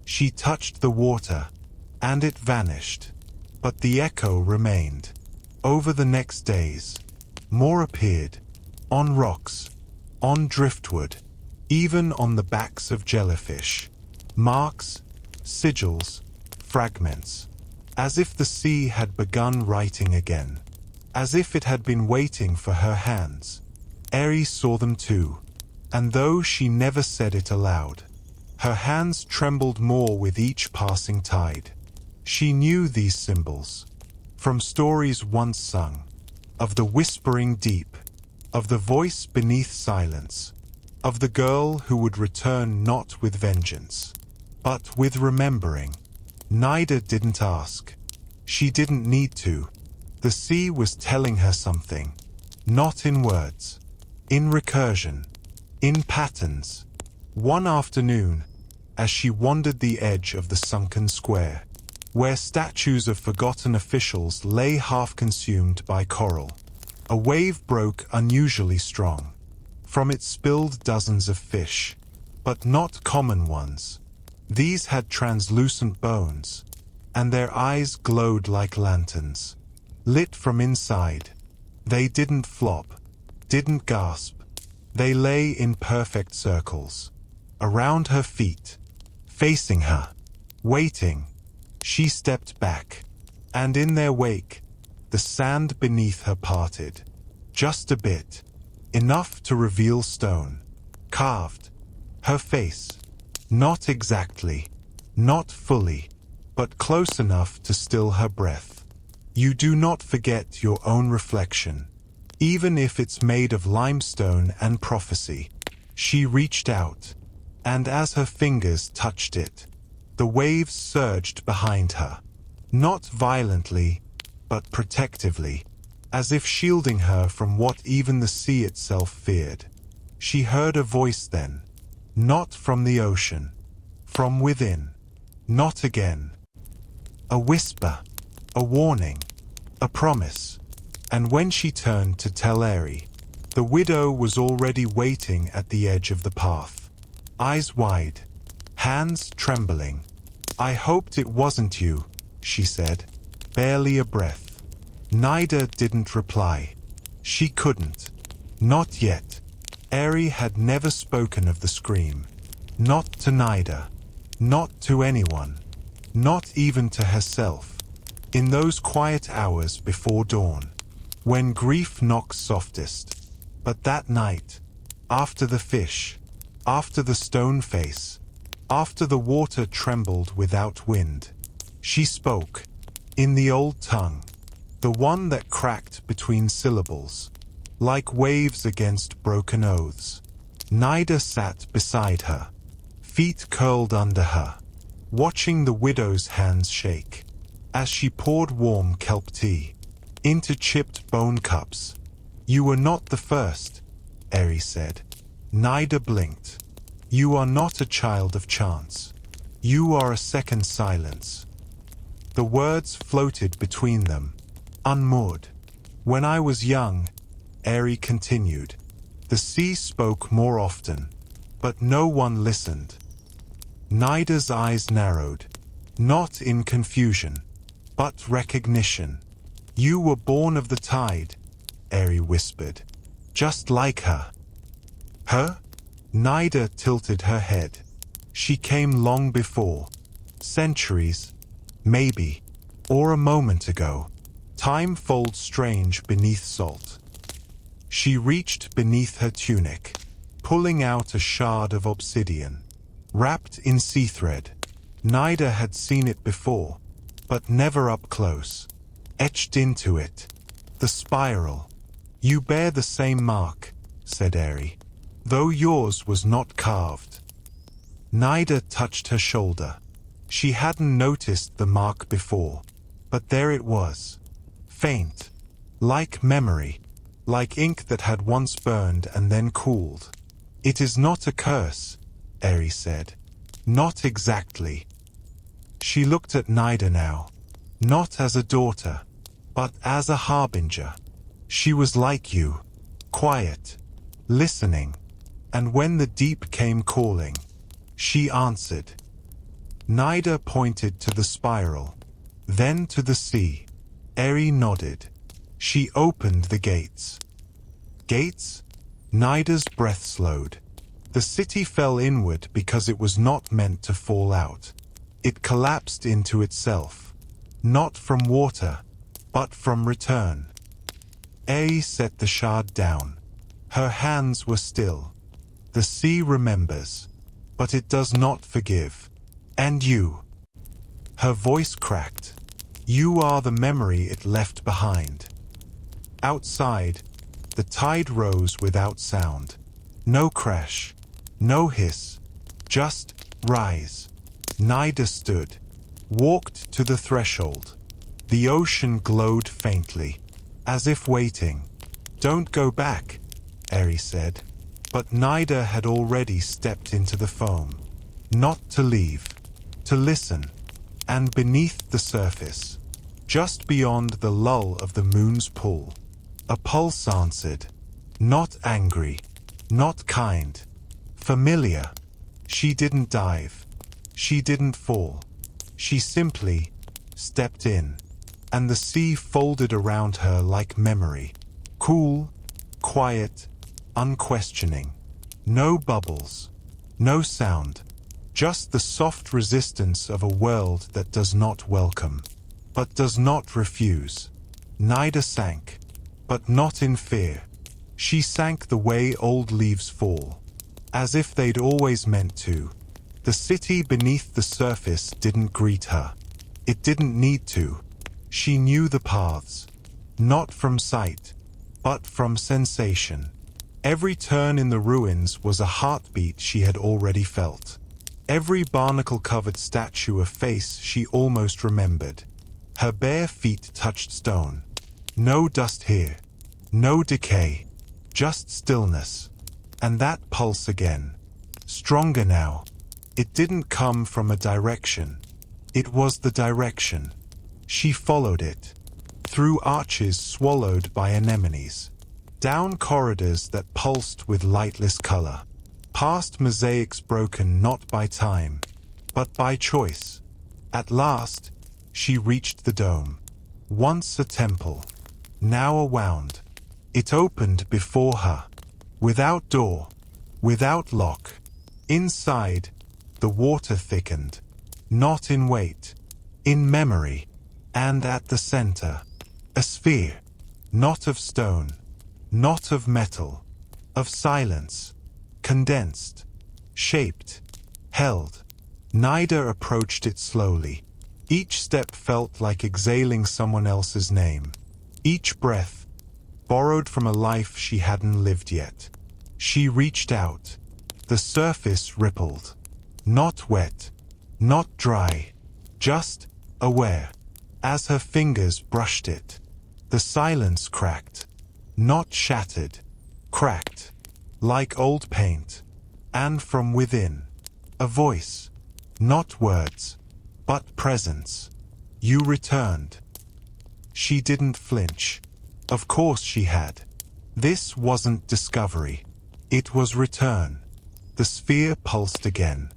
She touched the water, and it vanished, but the echo remained. Over the next days, more appeared, on rocks, on driftwood, even on the backs of jellyfish. Marks, sigils, fragments, as if the sea had begun writing again, as if it had been waiting for her hands. Aeron saw them too, and though she never said it aloud, her hands trembled more with each passing tide. She knew these symbols, from stories once sung, of the whispering deep, of the voice beneath silence, of the girl who would return not with vengeance, but with remembering. Nida didn't ask. She didn't need to. The sea was telling her something, not in words, in recursion, in patterns. One afternoon, as she wandered the edge of the sunken square, where statues of forgotten officials lay half-consumed by coral, a wave broke unusually strong. From it spilled dozens of fish, but not common ones. These had translucent bones, and their eyes glowed like lanterns, lit from inside. They didn't flop, didn't gasp. They lay in perfect circles, around her feet, facing her, waiting. She stepped back, and in their wake, the sand beneath her parted, just a bit, enough to reveal stone, carved, her face, not exactly, not fully, but close enough to still her breath. You do not forget your own reflection, even if it's made of limestone and prophecy. She reached out, and as her fingers touched it, the waves surged behind her, not violently, but protectively, as if shielding her from what even the sea itself feared. She heard a voice then, not from the ocean, from within, not again. A whisper, a warning, a promise. And when she turned to tell Aeron, the widow was already waiting at the edge of the path, eyes wide, hands trembling. "I hoped it wasn't you," she said, barely a breath. Nida didn't reply. She couldn't. Not yet. Aeron had never spoken of the scream. Not to Nida. Not to anyone. Not even to herself. In those quiet hours before dawn, when grief knocks softest. But that night, after the fish, after the stone face, after the water trembled without wind, she spoke, in the old tongue, the one that cracked between syllables, like waves against broken oaths. Nida sat beside her, feet curled under her, watching the widow's hands shake, as she poured warm kelp tea into chipped bone cups. "You were not the first," Aeron said. Nida blinked. "You are not a child of chance. You are a second silence." The words floated between them, unmoored. "When I was young," Aeron continued, "the sea spoke more often, but no one listened." Nida's eyes narrowed, not in confusion, but recognition. "You were born of the tide," Aeron whispered, "just like her." Her? Nida tilted her head. "She came long before. Centuries, maybe, or a moment ago. Time folds strange beneath salt." She reached beneath her tunic, pulling out a shard of obsidian, wrapped in sea thread. Nida had seen it before, but never up close. Etched into it, the spiral. "You bear the same mark," said Aeron, "though yours was not carved." Nida touched her shoulder. She hadn't noticed the mark before, but there it was. Faint, like memory, like ink that had once burned and then cooled. "It is not a curse," Aeron said. "Not exactly." She looked at Nida now, not as a daughter, but as a harbinger. She was like you, quiet, listening, and when the deep came calling, she answered. Nida pointed to the spiral, then to the sea. Eri nodded. She opened the gates. Gates? Nida's breath slowed. The city fell inward because it was not meant to fall out. It collapsed into itself, not from water, but from return. Eri set the shard down. Her hands were still. The sea remembers, but it does not forgive. And you. Her voice cracked. You are the memory it left behind. Outside, the tide rose without sound. No crash, no hiss, just rise. Nida stood, walked to the threshold. The ocean glowed faintly, as if waiting. Don't go back, Eri said. But Nida had already stepped into the foam. Not to leave, to listen. And beneath the surface, just beyond the lull of the moon's pull, a pulse answered. Not angry, not kind, familiar. She didn't dive. She didn't fall. She simply stepped in, and the sea folded around her like memory. Cool, quiet, unquestioning. No bubbles, no sound. Just the soft resistance of a world that does not welcome, but does not refuse. Nida sank, but not in fear. She sank the way old leaves fall, as if they'd always meant to. The city beneath the surface didn't greet her. It didn't need to. She knew the paths, not from sight, but from sensation. Every turn in the ruins was a heartbeat she had already felt. Every barnacle-covered statue a face she almost remembered. Her bare feet touched stone. No dust here, no decay, just stillness. And that pulse again, stronger now. It didn't come from a direction. It was the direction. She followed it. Through arches swallowed by anemones. Down corridors that pulsed with lightless color. Past mosaics broken not by time, but by choice. At last, she reached the dome. Once a temple, now a wound. It opened before her, without door, without lock. Inside, the water thickened, not in weight, in memory. And at the center, a sphere, not of stone, not of metal, of silence. Condensed, shaped, held. Nida approached it slowly. Each step felt like exhaling someone else's name. Each breath, borrowed from a life she hadn't lived yet. She reached out. The surface rippled. Not wet, not dry, just aware. As her fingers brushed it, the silence cracked. Not shattered, cracked. Like old paint, and from within, a voice, not words, but presence. You returned. She didn't flinch. Of course she had. This wasn't discovery. It was return. The sphere pulsed again.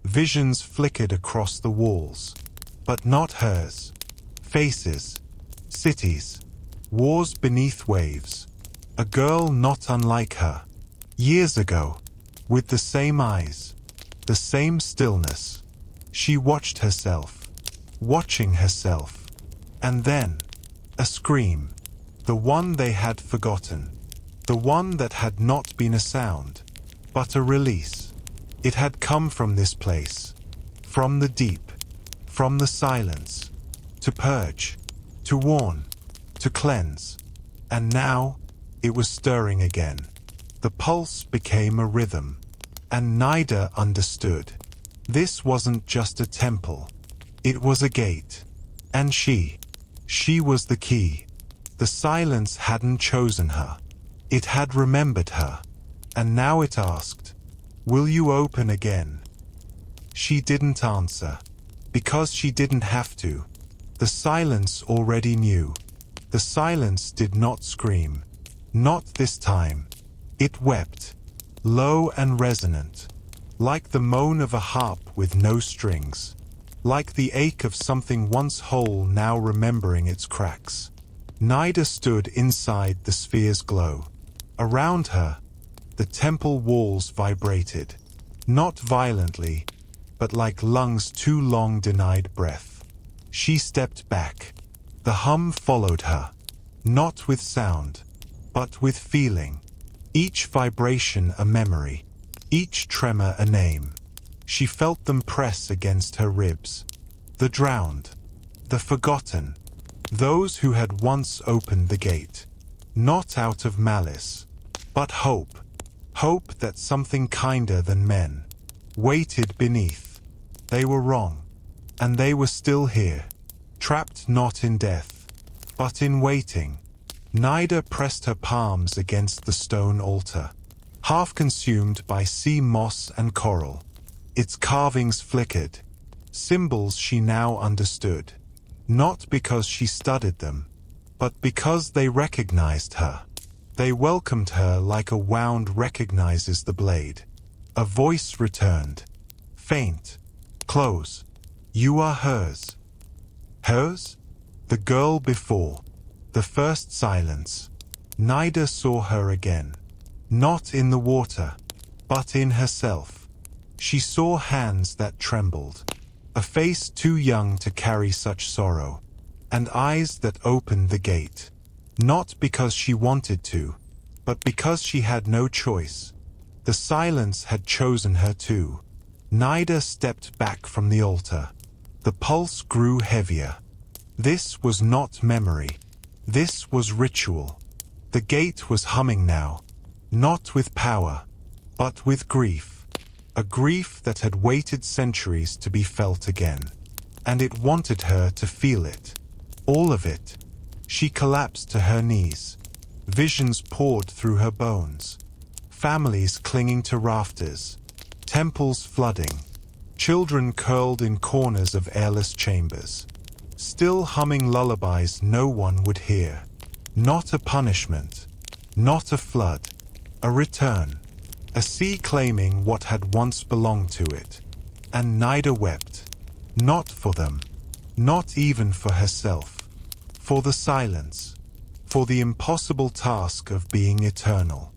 Visions flickered across the walls, but not hers. Faces, cities, wars beneath waves. A girl not unlike her. Years ago, with the same eyes, the same stillness, she watched herself, watching herself. And then, a scream, the one they had forgotten, the one that had not been a sound, but a release. It had come from this place, from the deep, from the silence, to purge, to warn, to cleanse. And now, it was stirring again. The pulse became a rhythm, and Nida understood. This wasn't just a temple. It was a gate. And she was the key. The silence hadn't chosen her. It had remembered her. And now it asked, "Will you open again?" She didn't answer. because she didn't have to. The silence already knew. The silence did not scream. Not this time. It wept, low and resonant, like the moan of a harp with no strings, like the ache of something once whole now remembering its cracks. Nida stood inside the sphere's glow. Around her, the temple walls vibrated, not violently, but like lungs too long denied breath. She stepped back. The hum followed her, not with sound, but with feeling. Each vibration a memory, each tremor a name. She felt them press against her ribs. The drowned, the forgotten, those who had once opened the gate, not out of malice, but hope. Hope that something kinder than men waited beneath. They were wrong, and they were still here, trapped not in death, but in waiting. Nida pressed her palms against the stone altar, half consumed by sea moss and coral. Its carvings flickered, symbols she now understood, not because she studied them, but because they recognized her. They welcomed her like a wound recognizes the blade. A voice returned, faint, close. You are hers. Hers? The girl before. The first silence. Nida saw her again. Not in the water, but in herself. She saw hands that trembled, a face too young to carry such sorrow, and eyes that opened the gate. Not because she wanted to, but because she had no choice. The silence had chosen her too. Nida stepped back from the altar. The pulse grew heavier. This was not memory. This was ritual. The gate was humming now, not with power, but with grief. A grief that had waited centuries to be felt again. And it wanted her to feel it. All of it. She collapsed to her knees. Visions poured through her bones. Families clinging to rafters. Temples flooding. Children curled in corners of airless chambers. Still humming lullabies no one would hear. Not a punishment. Not a flood. A return. A sea claiming what had once belonged to it. And Nida wept. Not for them. Not even for herself. For the silence, for the impossible task of being eternal,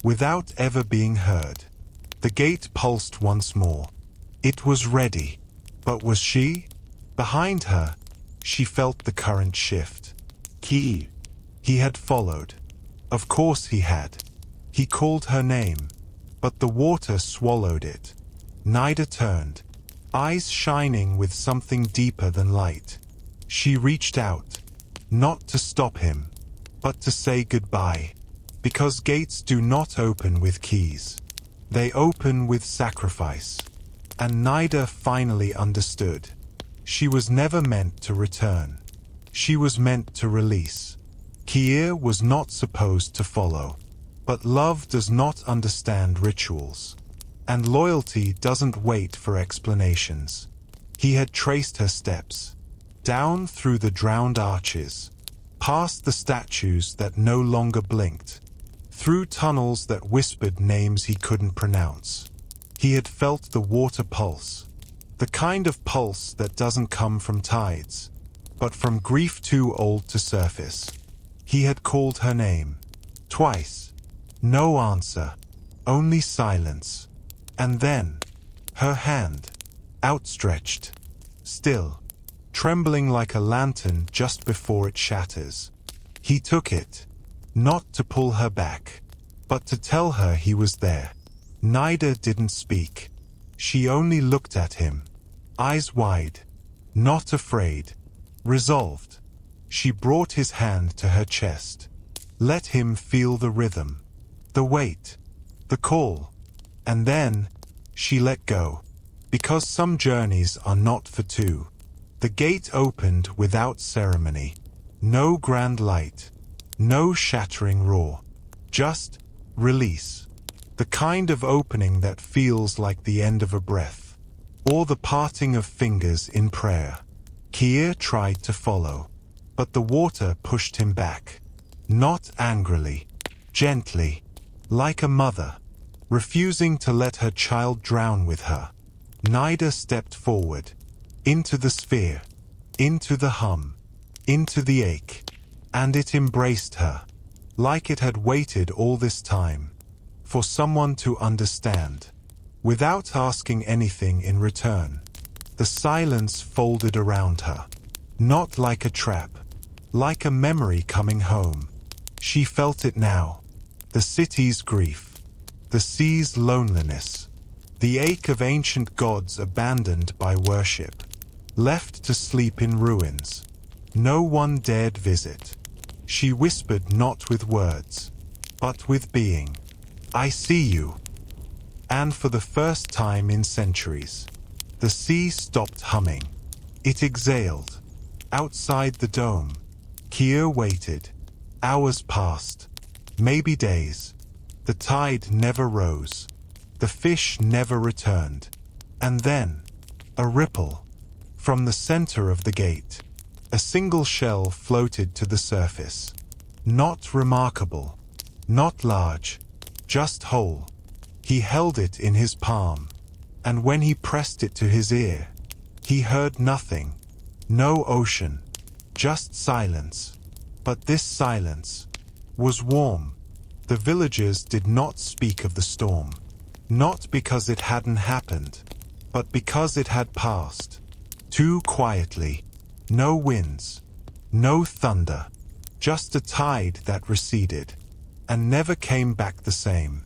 without ever being heard. The gate pulsed once more. It was ready. But was she? Behind her, she felt the current shift. He had followed. Of course he had. He called her name, but the water swallowed it. Nida turned, eyes shining with something deeper than light. She reached out. Not to stop him, but to say goodbye. Because gates do not open with keys. They open with sacrifice. And Nida finally understood. She was never meant to return. She was meant to release. Kier was not supposed to follow. But love does not understand rituals. And loyalty doesn't wait for explanations. He had traced her steps. Down through the drowned arches, past the statues that no longer blinked, through tunnels that whispered names he couldn't pronounce. He had felt the water pulse, the kind of pulse that doesn't come from tides, but from grief too old to surface. He had called her name, twice. No answer, only silence. And then, her hand, outstretched, still, trembling like a lantern just before it shatters. He took it, not to pull her back, but to tell her he was there. Nida didn't speak. She only looked at him, eyes wide, not afraid, resolved. She brought his hand to her chest. Let him feel the rhythm, the weight, the call. And then, she let go. Because some journeys are not for two. The gate opened without ceremony. No grand light. No shattering roar. Just release. The kind of opening that feels like the end of a breath. or the parting of fingers in prayer. Kier tried to follow, but the water pushed him back. Not angrily, gently, like a mother, refusing to let her child drown with her. Nida stepped forward, into the sphere, into the hum, into the ache, and it embraced her, like it had waited all this time, for someone to understand, without asking anything in return. The silence folded around her, not like a trap, like a memory coming home. She felt it now, the city's grief, the sea's loneliness, the ache of ancient gods abandoned by worship, left to sleep in ruins. No one dared visit. She whispered not with words, but with being. "I see you." And for the first time in centuries, the sea stopped humming. It exhaled. Outside the dome, Kier waited. Hours passed, maybe days. The tide never rose. The fish never returned. And then, a ripple. From the center of the gate, a single shell floated to the surface. Not remarkable, not large, just whole. He held it in his palm, and when he pressed it to his ear, he heard nothing. No ocean, just silence. But this silence was warm. The villagers did not speak of the storm, not because it hadn't happened, but because it had passed. Too quietly. No winds, no thunder, just a tide that receded, and never came back the same.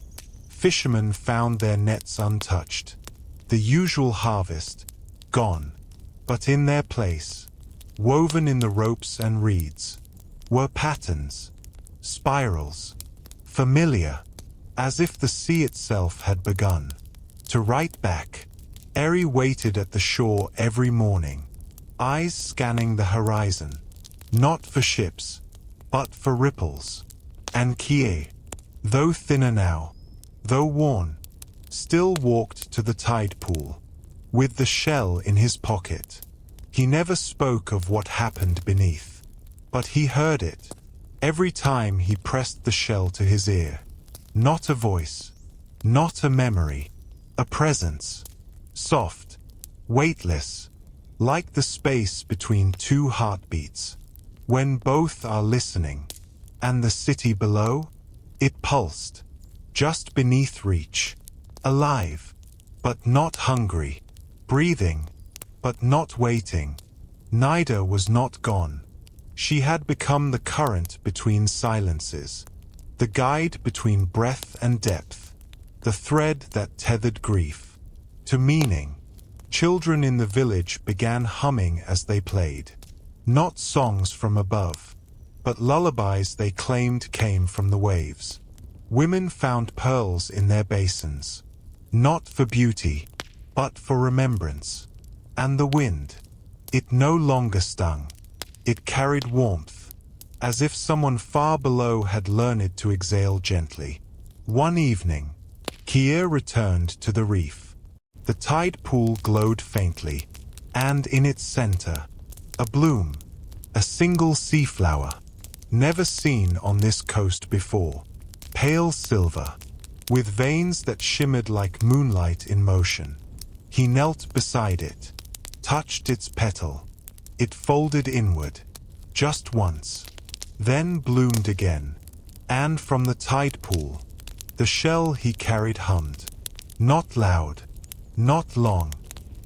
Fishermen found their nets untouched, the usual harvest, gone. But in their place, woven in the ropes and reeds, were patterns, spirals, familiar, as if the sea itself had begun to write back. Eri waited at the shore every morning, eyes scanning the horizon, not for ships, but for ripples. And Kier, though thinner now, though worn, still walked to the tide pool, with the shell in his pocket. He never spoke of what happened beneath, but he heard it, every time he pressed the shell to his ear. Not a voice, not a memory, a presence, soft, weightless, like the space between two heartbeats, when both are listening. And the city below? It pulsed, just beneath reach, alive, but not hungry, breathing, but not waiting. Nida was not gone. She had become the current between silences, the guide between breath and depth, the thread that tethered grief to meaning. Children in the village began humming as they played, not songs from above, but lullabies they claimed came from the waves. Women found pearls in their basins, not for beauty, but for remembrance. And the wind, it no longer stung. It carried warmth, as if someone far below had learned to exhale gently. One evening, Kier returned to the reef. The tide pool glowed faintly, and in its center, a bloom, a single sea flower, never seen on this coast before, pale silver, with veins that shimmered like moonlight in motion. He knelt beside it, touched its petal. It folded inward, just once, then bloomed again, and from the tide pool, the shell he carried hummed, not loud, not long,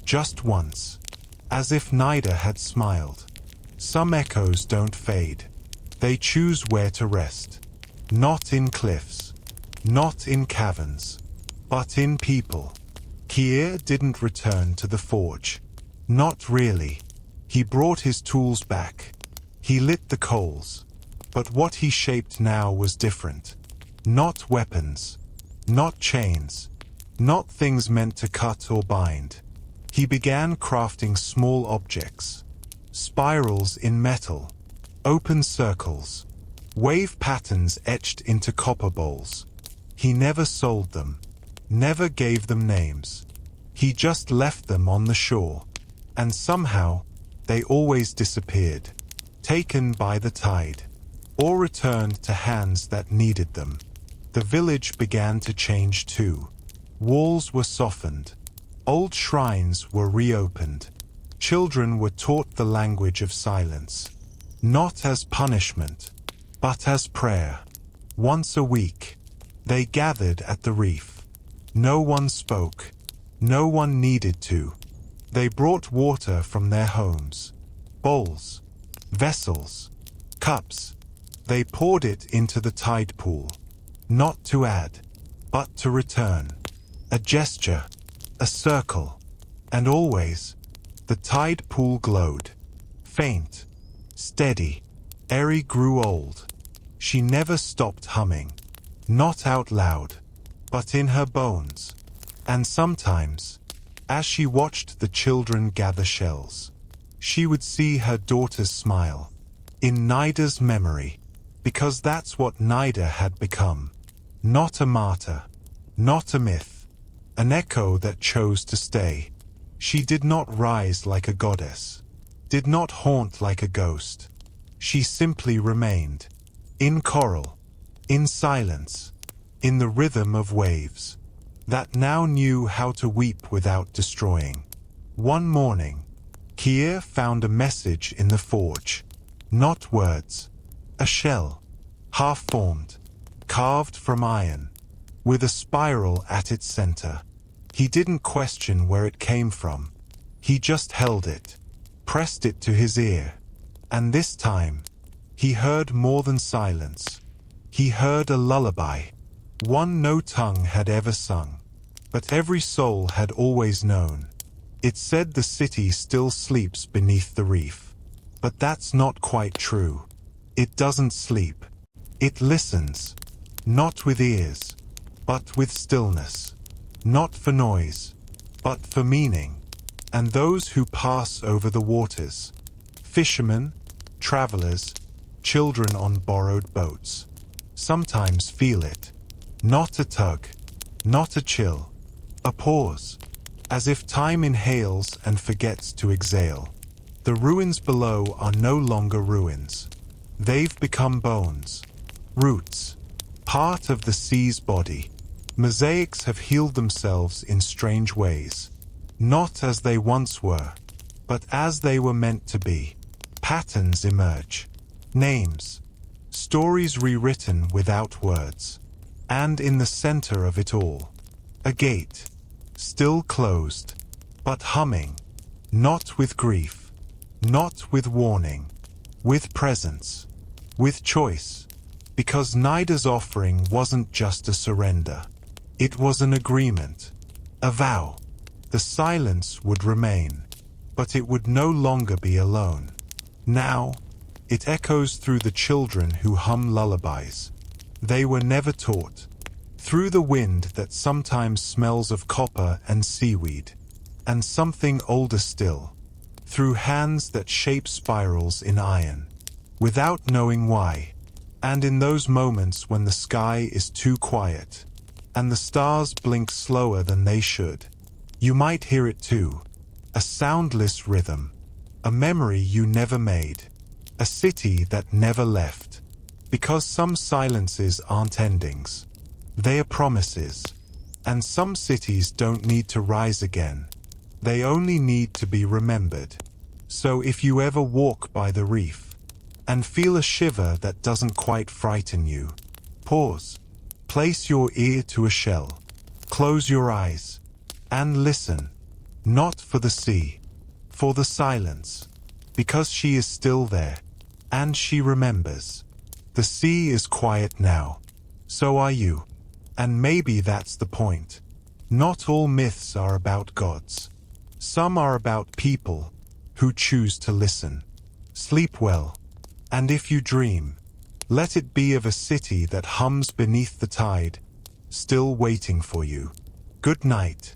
just once, as if Nida had smiled. Some echoes don't fade. They choose where to rest. Not in cliffs, not in caverns, but in people. Kier didn't return to the forge. Not really. He brought his tools back. He lit the coals. But what he shaped now was different. Not weapons, not chains, not things meant to cut or bind. He began crafting small objects, spirals in metal, open circles, wave patterns etched into copper bowls. He never sold them, never gave them names. He just left them on the shore, and somehow they always disappeared, taken by the tide, or returned to hands that needed them. The village began to change too. Walls were softened, old shrines were reopened, children were taught the language of silence, not as punishment, but as prayer. Once a week, they gathered at the reef. No one spoke, no one needed to. They brought water from their homes, bowls, vessels, cups. They poured it into the tide pool, not to add, but to return. A gesture, a circle, and always, the tide pool glowed. Faint, steady, Eri grew old. She never stopped humming, not out loud, but in her bones. And sometimes, as she watched the children gather shells, she would see her daughters smile, in Nida's memory, because that's what Nida had become. Not a martyr, not a myth, an echo that chose to stay. She did not rise like a goddess, did not haunt like a ghost. She simply remained, in coral, in silence, in the rhythm of waves, that now knew how to weep without destroying. One morning, Kier found a message in the forge. Not words, a shell, half-formed, carved from iron, with a spiral at its center. He didn't question where it came from. He just held it, pressed it to his ear. And this time, he heard more than silence. He heard a lullaby, one no tongue had ever sung, but every soul had always known. It said the city still sleeps beneath the reef. But that's not quite true. It doesn't sleep. It listens, not with ears, but with stillness. Not for noise, but for meaning. And those who pass over the waters, fishermen, travelers, children on borrowed boats, sometimes feel it. Not a tug, not a chill, a pause, as if time inhales and forgets to exhale. The ruins below are no longer ruins. They've become bones, roots, part of the sea's body. Mosaics have healed themselves in strange ways, not as they once were, but as they were meant to be. Patterns emerge, names, stories rewritten without words. And in the center of it all, a gate, still closed, but humming, not with grief, not with warning, with presence, with choice, because Nida's offering wasn't just a surrender. It was an agreement, a vow. The silence would remain, but it would no longer be alone. Now, it echoes through the children who hum lullabies they were never taught, through the wind that sometimes smells of copper and seaweed, and something older still, through hands that shape spirals in iron, without knowing why. And in those moments when the sky is too quiet, and the stars blink slower than they should, you might hear it too, a soundless rhythm, a memory you never made, a city that never left. Because some silences aren't endings, they are promises. And some cities don't need to rise again, they only need to be remembered. So if you ever walk by the reef, and feel a shiver that doesn't quite frighten you, pause, place your ear to a shell, close your eyes, and listen, not for the sea, for the silence, because she is still there, and she remembers. The sea is quiet now, so are you, and maybe that's the point. Not all myths are about gods. Some are about people who choose to listen. Sleep well, and if you dream, let it be of a city that hums beneath the tide, still waiting for you. Good night.